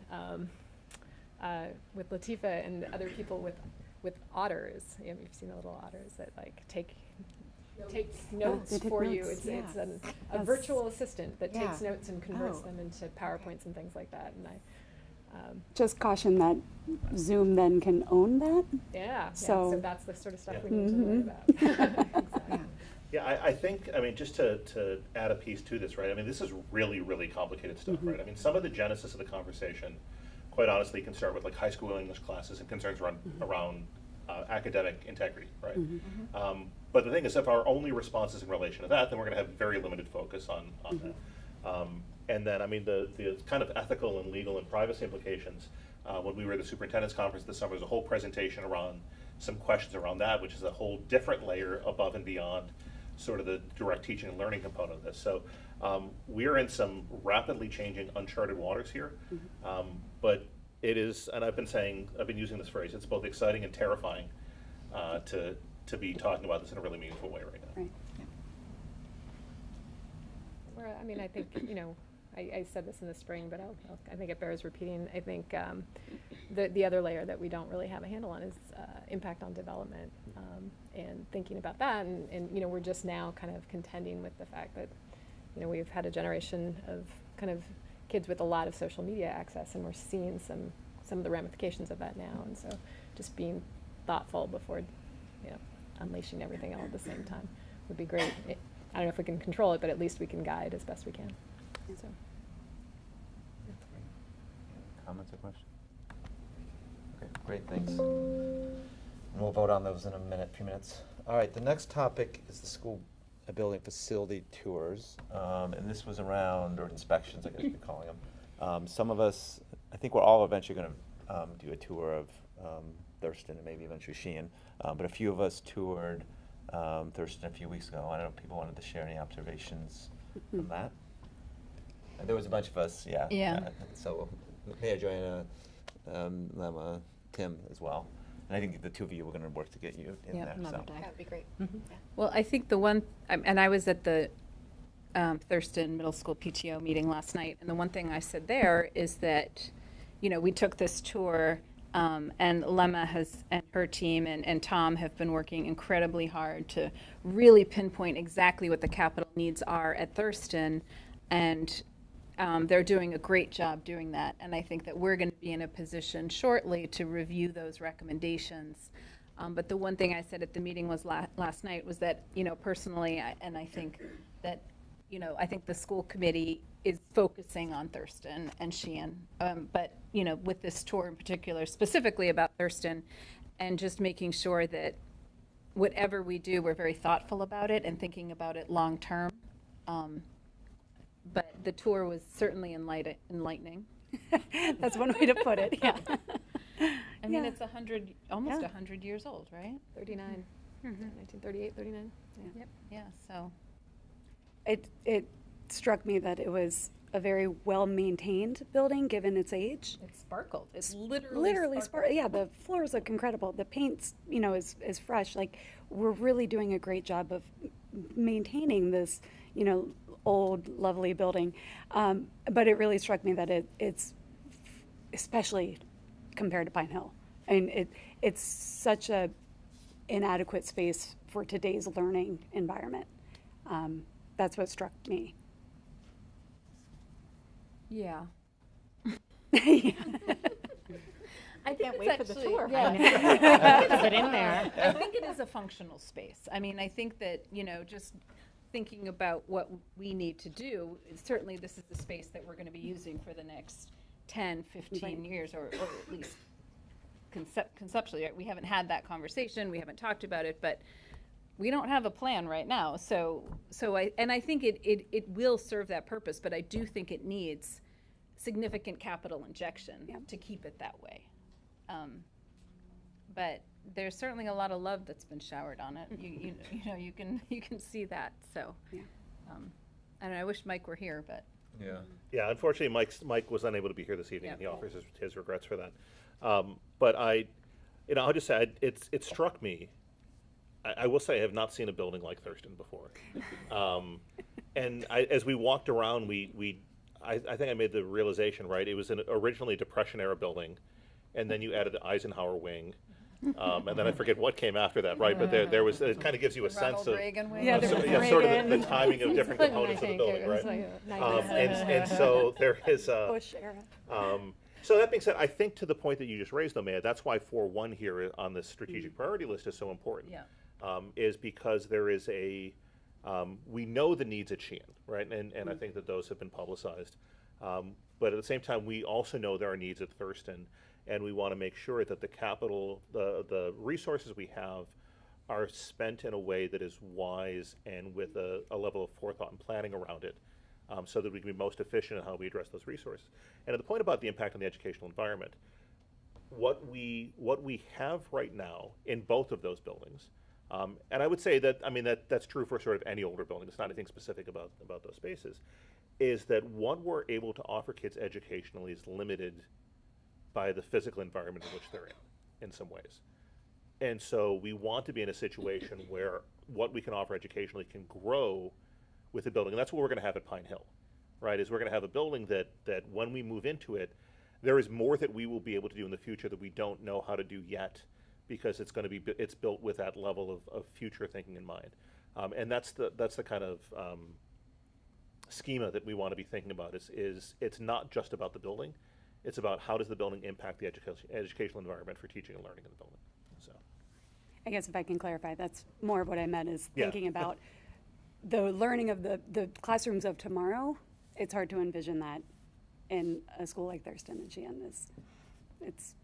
S5: with Latifa and other people with otters. You've seen the little otters that like take notes
S12: they take
S5: for you.
S12: notes,
S5: It's a
S12: Yes.
S5: virtual assistant that takes
S12: Yeah.
S5: notes and converts
S12: Oh.
S5: them into PowerPoints and things like that. And
S12: Just caution that Zoom then can own that.
S5: so
S12: So-
S5: that's the sort of stuff
S4: Yeah.
S5: we need to learn about. Exactly.
S4: Yeah, I think, I mean, just to add a piece to this, right? I mean, this is really, really complicated stuff, right? I mean, some of the genesis of the conversation, quite honestly, can start with like high school English classes and concerns around academic integrity, right? But the thing is, if our only response is in relation to that, then we're going to have very limited focus on that. And then, I mean, the kind of ethical and legal and privacy implications, when we were at the superintendent's conference this summer, there's a whole presentation around some questions around that, which is a whole different layer above and beyond sort of the direct teaching and learning component of this. So we're in some rapidly changing uncharted waters here, but it is, and I've been using this phrase, it's both exciting and terrifying to be talking about this in a really meaningful way right now.
S12: Right.
S5: Well, I mean, I think, I said this in the spring, but I think it bears repeating. I think the other layer that we don't really have a handle on is impact on development, and thinking about that. And we're just now kind of contending with the fact that, we've had a generation of kind of kids with a lot of social media access, and we're seeing some of the ramifications of that now. And so just being thoughtful before, unleashing everything all at the same time would be great. I don't know if we can control it, but at least we can guide as best we can. So.
S3: Comments or questions? Okay, great, thanks. And we'll vote on those in a few minutes. All right, the next topic is the school building facility tours. And this was around, or inspections, I guess you're calling them. Some of us, I think we're all eventually going to do a tour of Thurston and maybe eventually Sheehan. But a few of us toured Thurston a few weeks ago. I don't know if people wanted to share any observations from that. And there was a bunch of us, yeah.
S2: Yeah.
S3: So Mayor Joanna, Lemma, Tim as well. And I think the two of you were going to work to get you in
S2: Yeah,
S3: there.
S11: Another
S3: So.
S11: day. That'd be great.
S2: Well, I think the one, and I was at the Thurston Middle School PTO meeting last night, and the one thing I said there is that, we took this tour, and Lemma and her team and Tom have been working incredibly hard to really pinpoint exactly what the capital needs are at Thurston, and they're doing a great job doing that. And I think that we're going to be in a position shortly to review those recommendations. But the one thing I said at the meeting was last night was that, personally, I think that, I think the school committee is focusing on Thurston and Sheehan. But, with this tour in particular, specifically about Thurston, and just making sure that whatever we do, we're very thoughtful about it and thinking about it long term. But the tour was certainly enlightening.
S12: That's one way to put it, yeah.
S2: I mean,
S12: Yeah.
S2: it's almost
S12: Yeah.
S2: 100 years old, right?
S5: 39, 1938, 39.
S12: Yeah.
S2: Yeah, so.
S12: It struck me that it was a very well-maintained building, given its age.
S2: It sparkled. It's literally
S12: sparkled. Yeah, the floors look incredible. The paint's, is fresh. Like, we're really doing a great job of maintaining this, old, lovely building. But it really struck me that it's, especially compared to Pine Hill. I mean, it's such a inadequate space for today's learning environment. That's what struck me.
S2: Yeah.
S12: Yeah.
S2: I think
S11: Can't wait for the tour.
S2: Yeah.
S11: Get in there.
S2: I think it is a functional space. I mean, I think that, just thinking about what we need to do, certainly this is the space that we're going to be using for the next 10, 15 years, or at least conceptually. Right? We haven't had that conversation. We haven't talked about it, but we don't have a plan right now. So I think it will serve that purpose, but I do think it needs significant capital injection to keep it that way. But there's certainly a lot of love that's been showered on it. You can see that. So, and I wish Mike were here, but
S3: Yeah.
S4: Yeah, unfortunately, Mike was unable to be here this evening, and he
S2: Yeah.
S4: offers his regrets for that. But I'll just say, it struck me. I will say I have not seen a building like Thurston before. And as we walked around, I think I made the realization, right? It was an originally Depression-era building, and then you added the Eisenhower wing, and then I forget what came after that, right? But there was, it kind of gives you a sense
S2: Ronald
S4: of,
S2: Reagan wing.
S12: Yeah,
S4: of
S12: there
S4: sort
S12: was
S4: of, sort of
S12: Reagan.
S4: the timing of different
S5: Clinton, I
S4: components of the
S5: think.
S4: building,
S5: It was
S4: right?
S5: like
S4: And so there is a,
S12: Bush era.
S4: so that being said, I think to the point that you just raised, though, Maya, that's why 4.1 here on the strategic priority list is so important.
S2: Yeah.
S4: Is because there is a, we know the needs at Sheehan, right? And I think that those have been publicized. But at the same time, we also know there are needs at Thurston, and we want to make sure that the capital, the resources we have are spent in a way that is wise and with a level of forethought and planning around it, so that we can be most efficient in how we address those resources. And at the point about the impact on the educational environment, what we have right now in both of those buildings, and I would say that, I mean, that's true for sort of any older building, it's not anything specific about those spaces, is that what we're able to offer kids educationally is limited by the physical environment in which they're in some ways. And so we want to be in a situation where what we can offer educationally can grow with the building. And that's what we're going to have at Pine Hill, right? Is we're going to have a building that when we move into it, there is more that we will be able to do in the future that we don't know how to do yet, because it's going to be, it's built with that level of future thinking in mind. And that's the kind of schema that we want to be thinking about, is it's not just about the building, it's about how does the building impact the educational environment for teaching and learning in the building. So,
S12: I guess if I can clarify, that's more of what I meant, is
S4: Yeah.
S12: thinking about the learning of the classrooms of tomorrow. It's hard to envision that in a school like Thurston and Sheehan. It's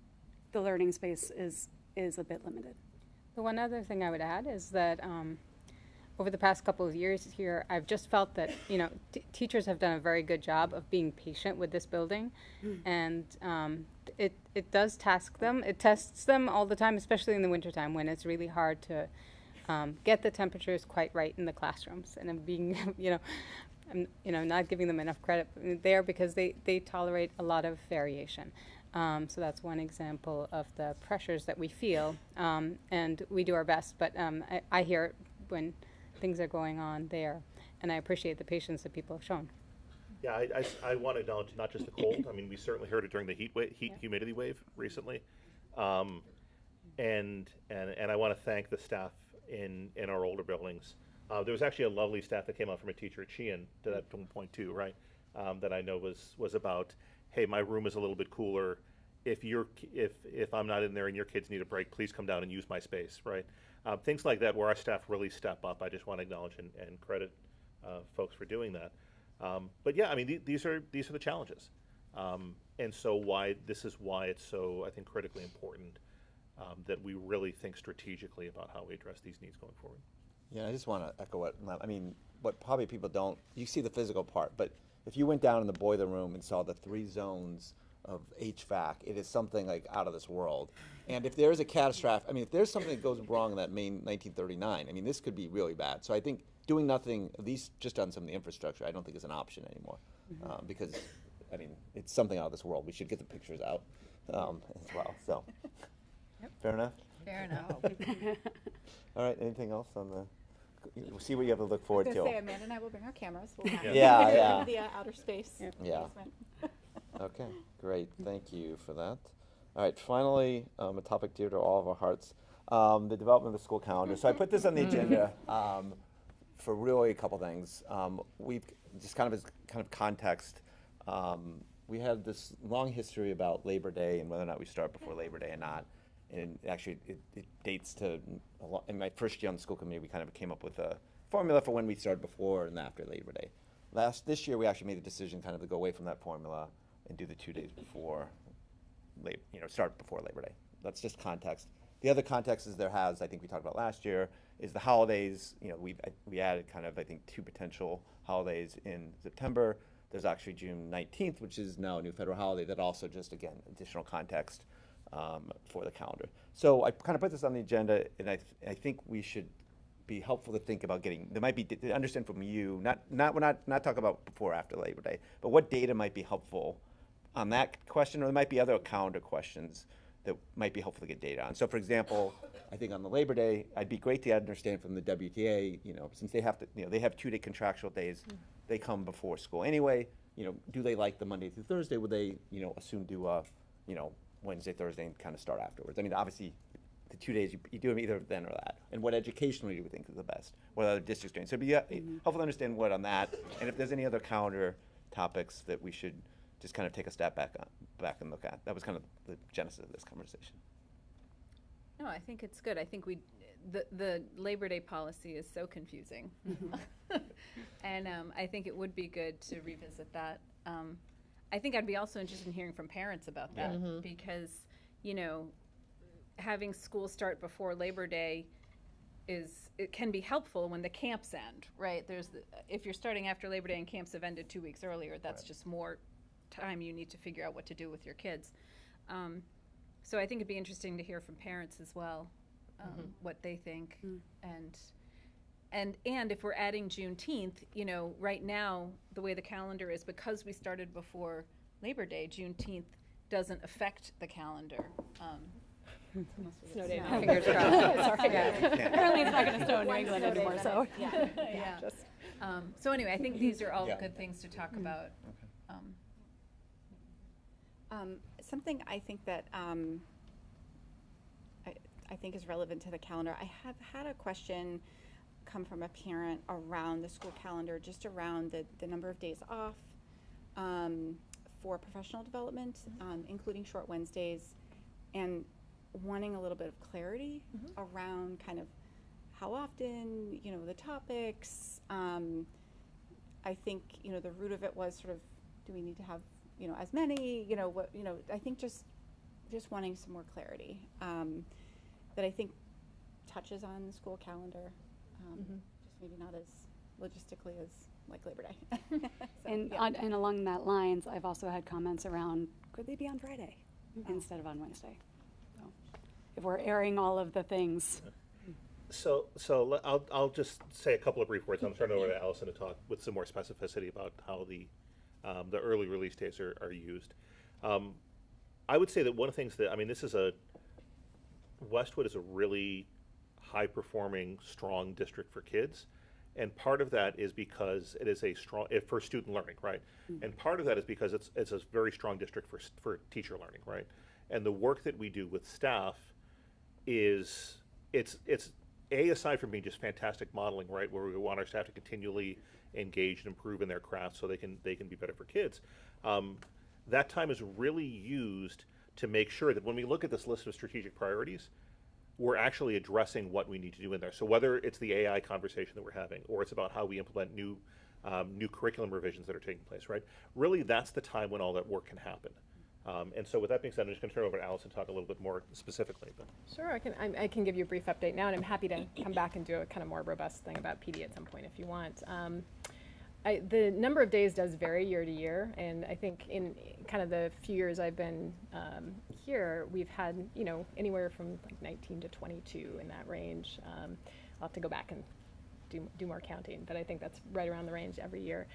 S12: the learning space is a bit limited.
S1: The one other thing I would add is that over the past couple of years here, I've just felt that, you know, teachers have done a very good job of being patient with this building, and it does task them. It tests them all the time, especially in the wintertime when it's really hard to get the temperatures quite right in the classrooms. And I'm being, I'm not giving them enough credit there, because they tolerate a lot of variation. So that's one example of the pressures that we feel, and we do our best. But I hear it when things are going on there, and I appreciate the patience that people have shown.
S4: yeah, I want to acknowledge not just the cold. I mean, we certainly heard it during the heat humidity wave recently, and I want to thank the staff in our older buildings. There was actually a lovely staff that came out from a teacher at Sheehan to that point too, right? That I know was about, hey, my room is a little bit cooler. If I'm not in there and your kids need a break, please come down and use my space, right? Things like that where our staff really step up. I just want to acknowledge and credit folks for doing that. But yeah, I mean, these are the challenges, and so this is why it's so, I think, critically important that we really think strategically about how we address these needs going forward.
S3: Yeah, I just want to echo what probably people don't, you see the physical part, but if you went down in the boiler room and saw the 3 zones of HVAC, it is something like out of this world. And if there is a catastrophic, if there's something that goes wrong in that main 1939, this could be really bad. So I think doing nothing, at least just on some of the infrastructure, I don't think is an option anymore. Because, it's something out of this world. We should get the pictures out as well, so.
S1: Yep.
S3: Fair enough?
S2: Fair enough.
S3: All right, anything else on we'll see what you have to look forward to.
S10: I was going to say, Amanda and I will bring our cameras. We'll have
S3: Yeah.
S10: the outer space.
S3: Yeah.
S10: basement.
S3: Okay, great. Thank you for that. All right, finally, a topic dear to all of our hearts, the development of the school calendar. So I put this on the agenda for really a couple things. We've just kind of context. We have this long history about Labor Day and whether or not we start before Labor Day or not. And actually, it dates to in my first year on the school committee. We kind of came up with a formula for when we started before and after Labor Day. This year, we actually made the decision kind of to go away from that formula and do the 2 days before, start before Labor Day. That's just context. The other context is I think we talked about last year, is the holidays. We added kind of, I think, 2 potential holidays in September. There's actually June 19th, which is now a new federal holiday that also just, again, additional context for the calendar. So I kind of put this on the agenda, and I think we should be helpful to think about there might be, to understand from you, we're not talking about before or after Labor Day, but what data might be helpful on that question, or there might be other calendar questions that might be helpful to get data on. So for example, I think on the Labor Day, it'd be great to understand from the WTA, since they have to, they have 2-day contractual days, they come before school anyway, do they like the Monday through Thursday? Would they, assume do, Wednesday, Thursday, and kind of start afterwards. I mean, obviously, the 2 days, you do them either then or that. And what educationally you would think is the best, what other districts doing. So it'd be helpful to understand what on that, and if there's any other calendar topics that we should just kind of take a step back and look at. That was kind of the genesis of this conversation.
S2: No, I think it's good. I think the Labor Day policy is so confusing. And I think it would be good to revisit that. I think I'd be also interested in hearing from parents about that because, you know, having school start before Labor Day it can be helpful when the camps end, right? If you're starting after Labor Day and camps have ended 2 weeks earlier, that's just more time you need to figure out what to do with your kids. So I think it'd be interesting to hear from parents as well, what they think. And if we're adding Juneteenth, you know, right now, the way the calendar is, because we started before Labor Day, Juneteenth doesn't affect the calendar.
S5: Snow day.
S2: Fingers crossed.
S5: Sorry.
S12: Apparently it's not going to snow in New England anymore, so.
S2: Yeah. So anyway, I think these are all good things to talk about.
S10: Something I think that I think is relevant to the calendar. I have had a question come from a parent around the school calendar, just around the number of days off for professional development, including short Wednesdays, and wanting a little bit of clarity around kind of how often, you know, the topics. I think, you know, the root of it was sort of, do we need to have, you know, as many, you know, what, you know, I think just wanting some more clarity that I think touches on the school calendar, just maybe not as logistically as like Labor Day. So,
S12: And along that lines, I've also had comments around, could they be on Friday instead of on Wednesday? So if we're airing all of the things.
S4: So I'll just say a couple of brief words. I'm turning over to Allison to talk with some more specificity about how the early release days are used. I would say that one of the things that, I mean, Westwood is a really high-performing, strong district for kids, and part of that is because it is a strong, for student learning, right? And part of that is because it's a very strong district for teacher learning, right? And the work that we do with staff is, it's aside from being just fantastic modeling, right, where we want our staff to continually engage and improve in their craft so they can be better for kids. That time is really used to make sure that when we look at this list of strategic priorities, we're actually addressing what we need to do in there. So whether it's the AI conversation that we're having, or it's about how we implement new curriculum revisions that are taking place, right? Really, that's the time when all that work can happen. And so with that being said, I'm just going to turn it over to Allison to talk a little bit more specifically.
S5: Sure, I can give you a brief update now, and I'm happy to come back and do a kind of more robust thing about PD at some point if you want. The number of days does vary year to year, and I think in kind of the few years I've been here, we've had, you know, anywhere from like 19 to 22 in that range. I'll have to go back and do more counting, but I think that's right around the range every year.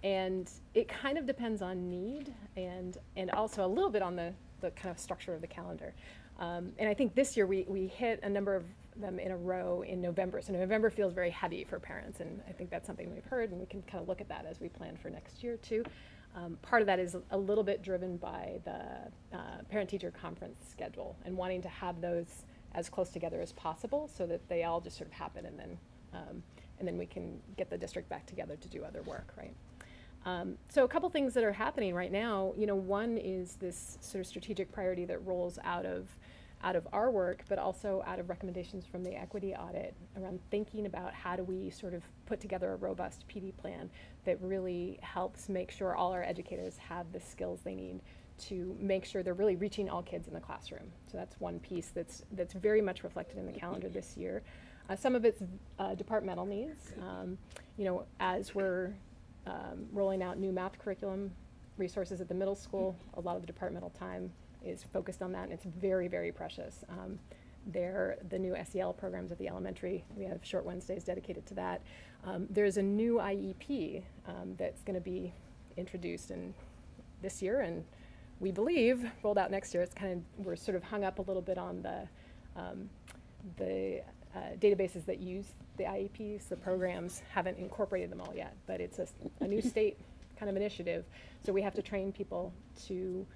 S5: And it kind of depends on need and also a little bit on the kind of structure of the calendar. And I think this year we hit a number of them in a row in November. So November feels very heavy for parents, and I think that's something we've heard, and we can kind of look at that as we plan for next year too. Part of that is a little bit driven by the parent-teacher conference schedule and wanting to have those as close together as possible so that they all just sort of happen, and then we can get the district back together to do other work, right? So a couple things that are happening right now, you know, one is this sort of strategic priority that rolls out of our work, but also out of recommendations from the equity audit around thinking about how do we sort of put together a robust PD plan that really helps make sure all our educators have the skills they need to make sure they're really reaching all kids in the classroom. So that's one piece that's very much reflected in the calendar this year. Some of it's departmental needs. You know, as we're rolling out new math curriculum resources at the middle school, a lot of the departmental time is focused on that, and it's very, very precious. The new SEL programs at the elementary, we have short Wednesdays dedicated to that. There's a new IEP that's going to be introduced in this year, and we believe rolled out next year. It's kind of, we're sort of hung up a little bit on the databases that use the IEPs. The programs haven't incorporated them all yet, but it's a new state kind of initiative. So we have to train people to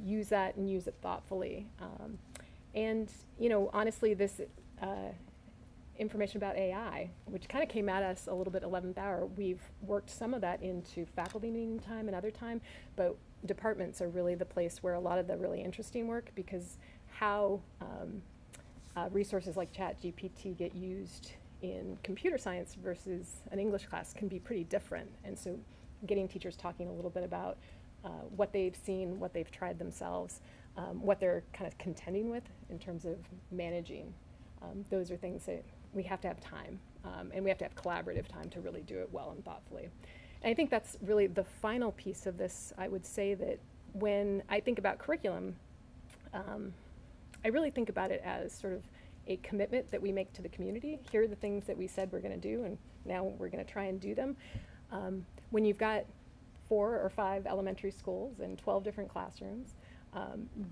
S5: use that and use it thoughtfully. And, you know, honestly, this information about AI, which kind of came at us a little bit 11th hour, we've worked some of that into faculty meeting time and other time, but departments are really the place where a lot of the really interesting work, because how resources like ChatGPT get used in computer science versus an English class can be pretty different. And so getting teachers talking a little bit about what they've seen, what they've tried themselves, what they're kind of contending with in terms of managing. Those are things that we have to have time, and we have to have collaborative time to really do it well and thoughtfully. And I think that's really the final piece of this. I would say that when I think about curriculum, I really think about it as sort of a commitment that we make to the community. Here are the things that we said we're going to do, and now we're going to try and do them. When you've got 4 or 5 elementary schools and 12 different classrooms,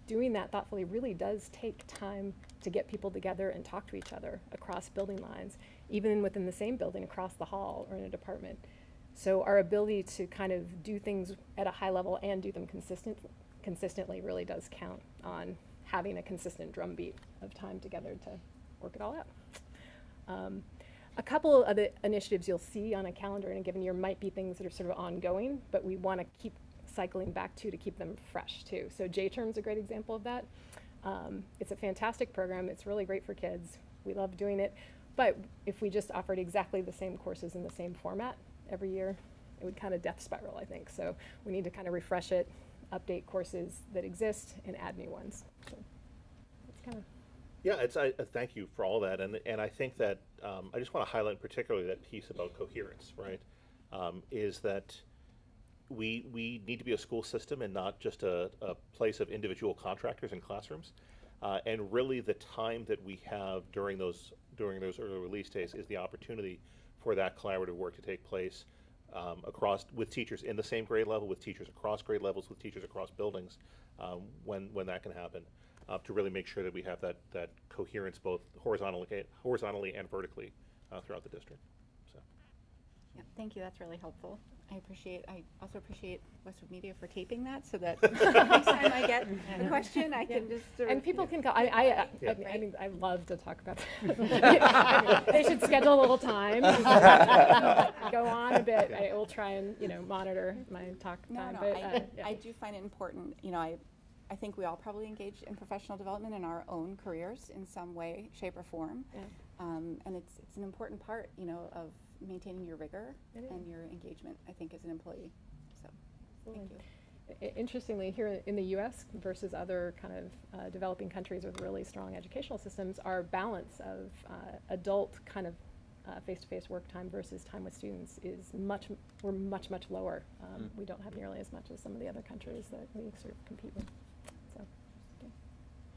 S5: doing that thoughtfully really does take time to get people together and talk to each other across building lines, even within the same building, across the hall or in a department. So our ability to kind of do things at a high level and do them consistently really does count on having a consistent drumbeat of time together to work it all out. A couple of the initiatives you'll see on a calendar in a given year might be things that are sort of ongoing, but we want to keep cycling back to keep them fresh too. So J-Term's a great example of that. It's a fantastic program. It's really great for kids. We love doing it. But if we just offered exactly the same courses in the same format every year, it would kind of death spiral, I think. So we need to kind of refresh it, update courses that exist, and add new ones. So that's kind of.
S4: Yeah, I thank you for all that, and I think that I just want to highlight particularly that piece about coherence, right? Is that we need to be a school system and not just a place of individual contractors and classrooms, and really the time that we have during those early release days is the opportunity for that collaborative work to take place across with teachers in the same grade level, with teachers across grade levels, with teachers across buildings, when that can happen. To really make sure that we have that coherence both horizontally and vertically throughout the district. So.
S10: Yeah, thank you. That's really helpful. I also appreciate Westwood Media for taping that, so that next time I get a question, I can just sort of.
S5: And people can go. I mean, I love to talk about that. They should schedule a little time. Go on a bit. I will try and monitor my talk time.
S10: No,
S5: but,
S10: I do find it important. I think we all probably engage in professional development in our own careers in some way, shape, or form, and it's an important part, of maintaining your rigor and your engagement, I think, as an employee. So, thank you.
S5: Interestingly, here in the U.S. versus other kind of developing countries with really strong educational systems, our balance of adult kind of face-to-face work time versus time with students is much lower. We don't have nearly as much as some of the other countries that we sort of compete with. So, yeah.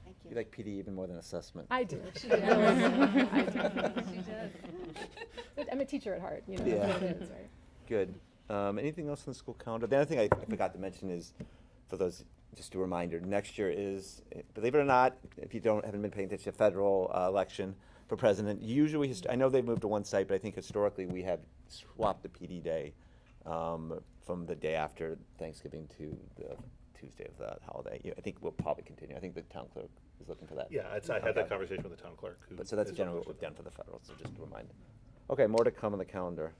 S10: Thank you.
S3: You like PD even more than assessment.
S5: I do. She does. I do. She does. I'm a teacher at heart.
S3: Yeah.
S5: That's what it is, right?
S3: Good. Anything else on the school calendar? The other thing I forgot to mention is, for those, just a reminder, next year is, believe it or not, if you haven't been paying attention, a federal election for president. Usually, I know they've moved to one site, but I think historically we have swapped the PD day from the day after Thanksgiving to the Tuesday of that holiday. I think we'll probably continue. I think the town clerk is looking for that.
S4: Yeah, I had that conversation with the town clerk.
S3: So that's generally what we've done for the federal, so just a reminder. Okay, more to come on the calendar.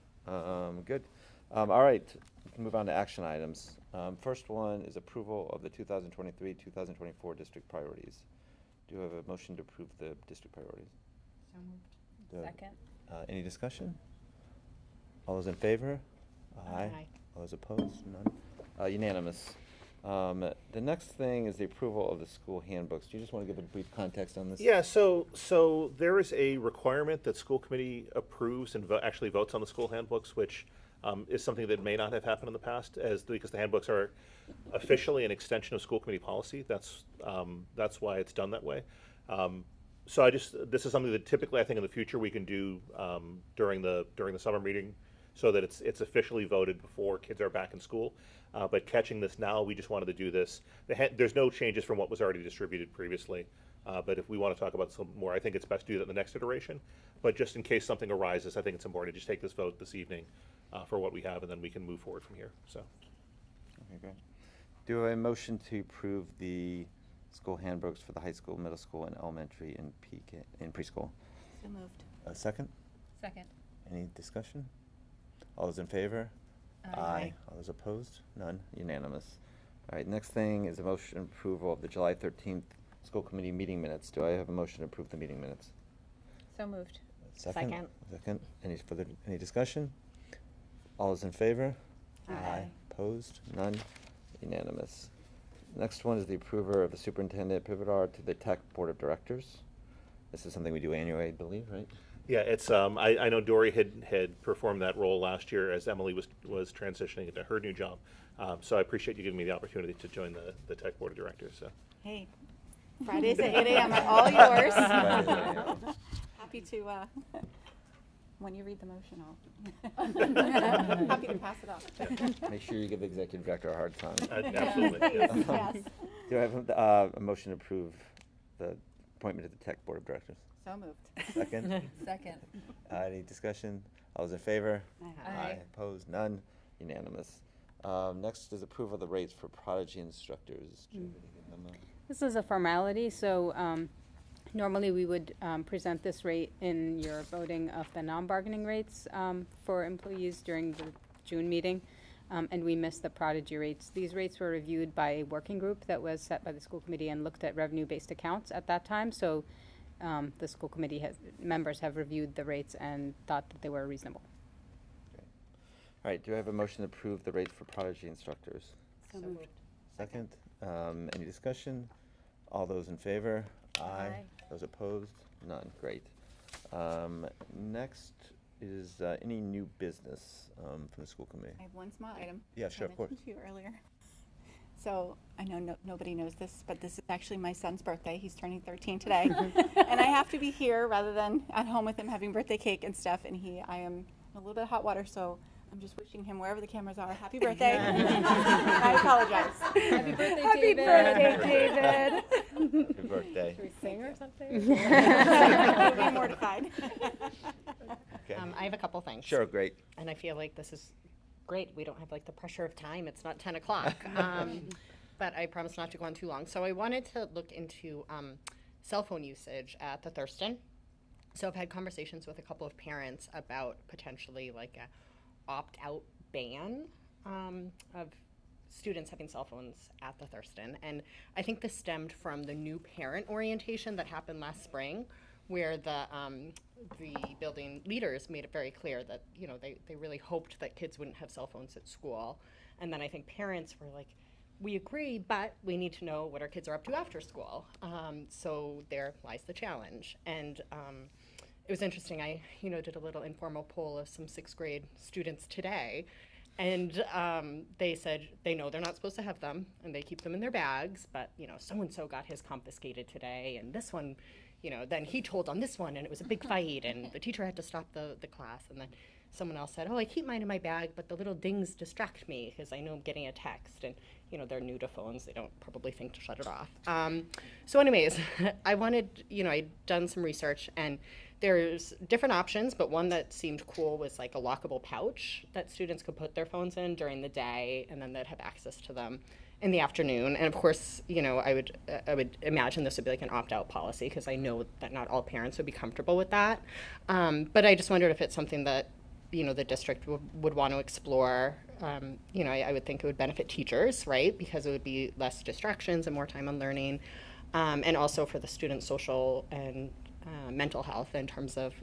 S3: Good. All right, we can move on to action items. First one is approval of the 2023-2024 district priorities. Do you have a motion to approve the district priorities?
S2: So moved. Second.
S3: Any discussion? All those in favor? Aye. All those opposed? None. Unanimous. The next thing is the approval of the school handbooks. Do you just want to give a brief context on this?
S4: Yeah, so there is a requirement that school committee approves and actually votes on the school handbooks, which is something that may not have happened in the past, because the handbooks are officially an extension of school committee policy. That's why it's done that way. So this is something that typically I think in the future we can do during the summer meeting, so that it's officially voted before kids are back in school. But catching this now, we just wanted to do this. There's no changes from what was already distributed previously. But if we want to talk about some more, I think it's best to do that in the next iteration. But just in case something arises, I think it's important to just take this vote this evening for what we have, and then we can move forward from here. So.
S3: Okay, great. Do I have a motion to approve the school handbooks for the high school, middle school, and elementary and PK, and preschool?
S10: So moved.
S3: A second?
S2: Second.
S3: Any discussion? All those in favor?
S2: Aye.
S3: All those opposed? None. Unanimous. All right, next thing is a motion approval of the July 13th school committee meeting minutes. Do I have a motion to approve the meeting minutes?
S2: So moved.
S11: Second.
S3: Second. Any discussion? All those in favor?
S2: Aye.
S3: Opposed? None. Unanimous. Next one is the approval of the superintendent Piwowar to the tech board of directors. This is something we do annually, I believe, right?
S4: Yeah, it's, I know Dory had performed that role last year as Emily was transitioning into her new job. So I appreciate you giving me the opportunity to join the tech board of directors, so.
S10: Hey, Fridays at 8 a.m. are all yours.
S3: Fridays at 8 a.m.
S10: Happy to, when you read the motion, I'll, happy to pass it off.
S3: Make sure you give the executive director a hard time.
S4: Absolutely, yes.
S10: Yes.
S3: Do I have a motion to approve the appointment to the tech board of directors?
S10: So moved.
S3: Second?
S2: Second.
S3: Any discussion? All those in favor?
S2: Aye.
S3: Opposed? None? Unanimous. Next is approval of the rates for Prodigy instructors. Do you have anything on that?
S1: This is a formality, so normally we would present this rate in your voting of the non-bargaining rates for employees during the June meeting, and we missed the Prodigy rates. These rates were reviewed by a working group that was set by the school committee and looked at revenue-based accounts at that time, so the school committee members have reviewed the rates and thought that they were reasonable.
S3: Okay. All right, do I have a motion to approve the rates for Prodigy instructors?
S1: So moved.
S3: Second. Any discussion? All those in favor?
S2: Aye.
S3: Those opposed? None. Great. Next is any new business from the school committee?
S10: I have one small item.
S3: Yeah, sure, of
S10: I
S3: course.
S10: mentioned to you earlier. So I know nobody knows this, but this is actually my son's birthday. He's turning 13 today. And I have to be here rather than at home with him having birthday cake and stuff. And I am in a little bit of hot water, so I'm just wishing him wherever the cameras are, happy birthday. I apologize.
S2: Happy birthday,
S12: Happy
S2: David.
S12: birthday, David.
S3: Happy birthday.
S5: Should we sing or something?
S10: You'll be mortified.
S3: Okay.
S11: I have a couple things.
S3: Sure, great.
S11: And I feel like this is great. We don't have like the pressure of time. It's not 10 o'clock. But I promise not to go on too long. So I wanted to look into cell phone usage at the Thurston. So I've had conversations with a couple of parents about potentially like a opt-out ban of students having cell phones at the Thurston. And I think this stemmed from the new parent orientation that happened last spring, where the building leaders made it very clear that, you know, they really hoped that kids wouldn't have cell phones at school. And then I think parents were like, we agree, but we need to know what our kids are up to after school. So there lies the challenge. And it was interesting. I, did a little informal poll of some 6th grade students today. And they said they know they're not supposed to have them, and they keep them in their bags. But, so-and-so got his confiscated today, and this one, then he told on this one, and it was a big fight, and the teacher had to stop the class. And then someone else said, oh, I keep mine in my bag, but the little dings distract me because I know I'm getting a text. And, they're new to phones. They don't probably think to shut it off. So anyways, I wanted, I'd done some research, and there's different options, but one that seemed cool was like a lockable pouch that students could put their phones in during the day, and then they'd have access to them in the afternoon. And of course, I would imagine this would be like an opt-out policy, because I know that not all parents would be comfortable with that. But I just wondered if it's something that the district would want to explore. I would think it would benefit teachers, right? Because it would be less distractions and more time on learning, and also for the students' social and mental health in terms of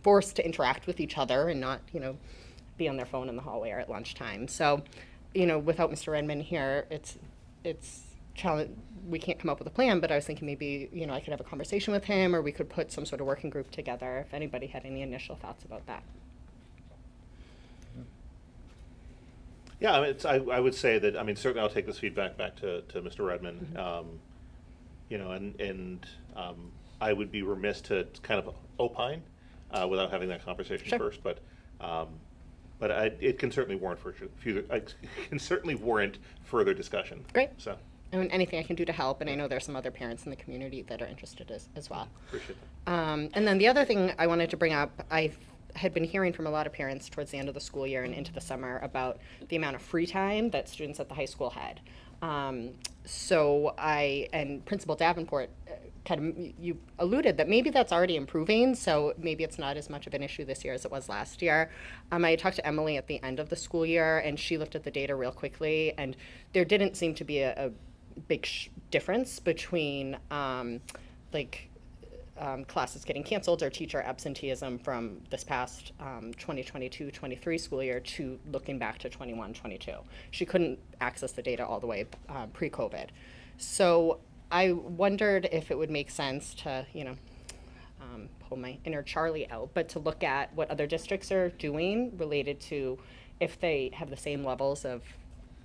S11: forced to interact with each other and not be on their phone in the hallway or at lunchtime. So without Mr. Redmond here, it's challenge. We can't come up with a plan, but I was thinking maybe I could have a conversation with him, or we could put some sort of working group together if anybody had any initial thoughts about that.
S4: Yeah, I would say that, certainly I'll take this feedback back to Mr. Redmond, and I would be remiss to kind of opine without having that conversation first, but it can certainly warrant further discussion.
S11: Great.
S4: So.
S11: Anything I can do to help, and I know there's some other parents in the community that are interested as well.
S4: Appreciate that.
S11: And then the other thing I wanted to bring up, I had been hearing from a lot of parents towards the end of the school year and into the summer about the amount of free time that students at the high school had. So and Principal Davenport kind of, you alluded that maybe that's already improving, so maybe it's not as much of an issue this year as it was last year. I talked to Emily at the end of the school year, and she looked at the data real quickly, and there didn't seem to be a big difference between classes getting canceled or teacher absenteeism from this past 2022-23 school year to looking back to 21-22. She couldn't access the data all the way pre-COVID. So I wondered if it would make sense to, pull my inner Charlie out, but to look at what other districts are doing related to if they have the same levels of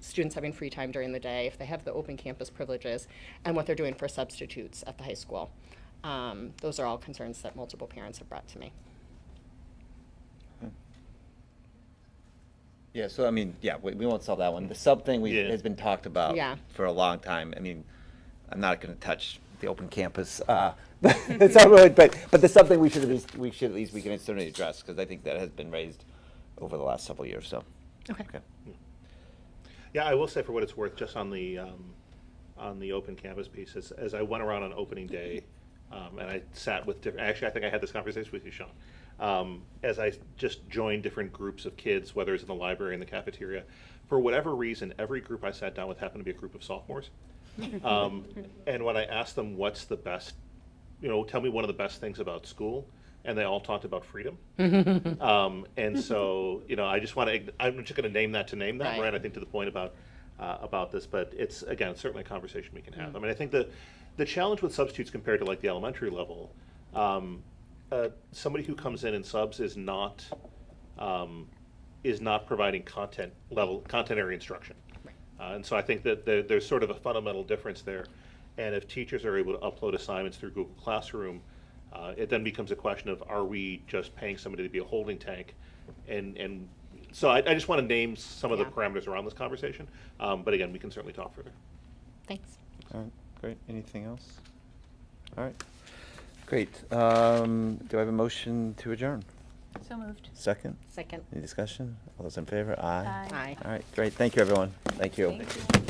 S11: students having free time during the day, if they have the open campus privileges, and what they're doing for substitutes at the high school. Those are all concerns that multiple parents have brought to me.
S3: Yeah, so I mean, yeah, we won't solve that one. The sub thing has been talked about for a long time. I mean, I'm not going to touch the open campus. It's not really, but the sub thing we can certainly address, because I think that has been raised over the last several years. So.
S11: Okay.
S4: Yeah, I will say, for what it's worth, just on the open campus piece, as I went around on opening day, and I sat with different. Actually, I think I had this conversation with you, Sean. As I just joined different groups of kids, whether it's in the library, in the cafeteria, for whatever reason, every group I sat down with happened to be a group of sophomores. And when I asked them what's the best, tell me one of the best things about school, and they all talked about freedom. And so, I'm just going to name that to name that, right? I think to the point about this, but it's, again, it's certainly a conversation we can have. I mean, I think the challenge with substitutes compared to like the elementary level, somebody who comes in and subs is not providing content area instruction. And so I think that there's sort of a fundamental difference there. And if teachers are able to upload assignments through Google Classroom, it then becomes a question of, are we just paying somebody to be a holding tank? And so I just want to name some of the parameters around this conversation. But again, we can certainly talk further.
S11: Thanks.
S3: All right, great. Anything else? All right, great. Do I have a motion to adjourn?
S2: So moved.
S3: Second?
S11: Second.
S3: Any discussion? All those in favor? Aye.
S11: Aye.
S3: All right, great. Thank you, everyone. Thank you.
S2: Thank you.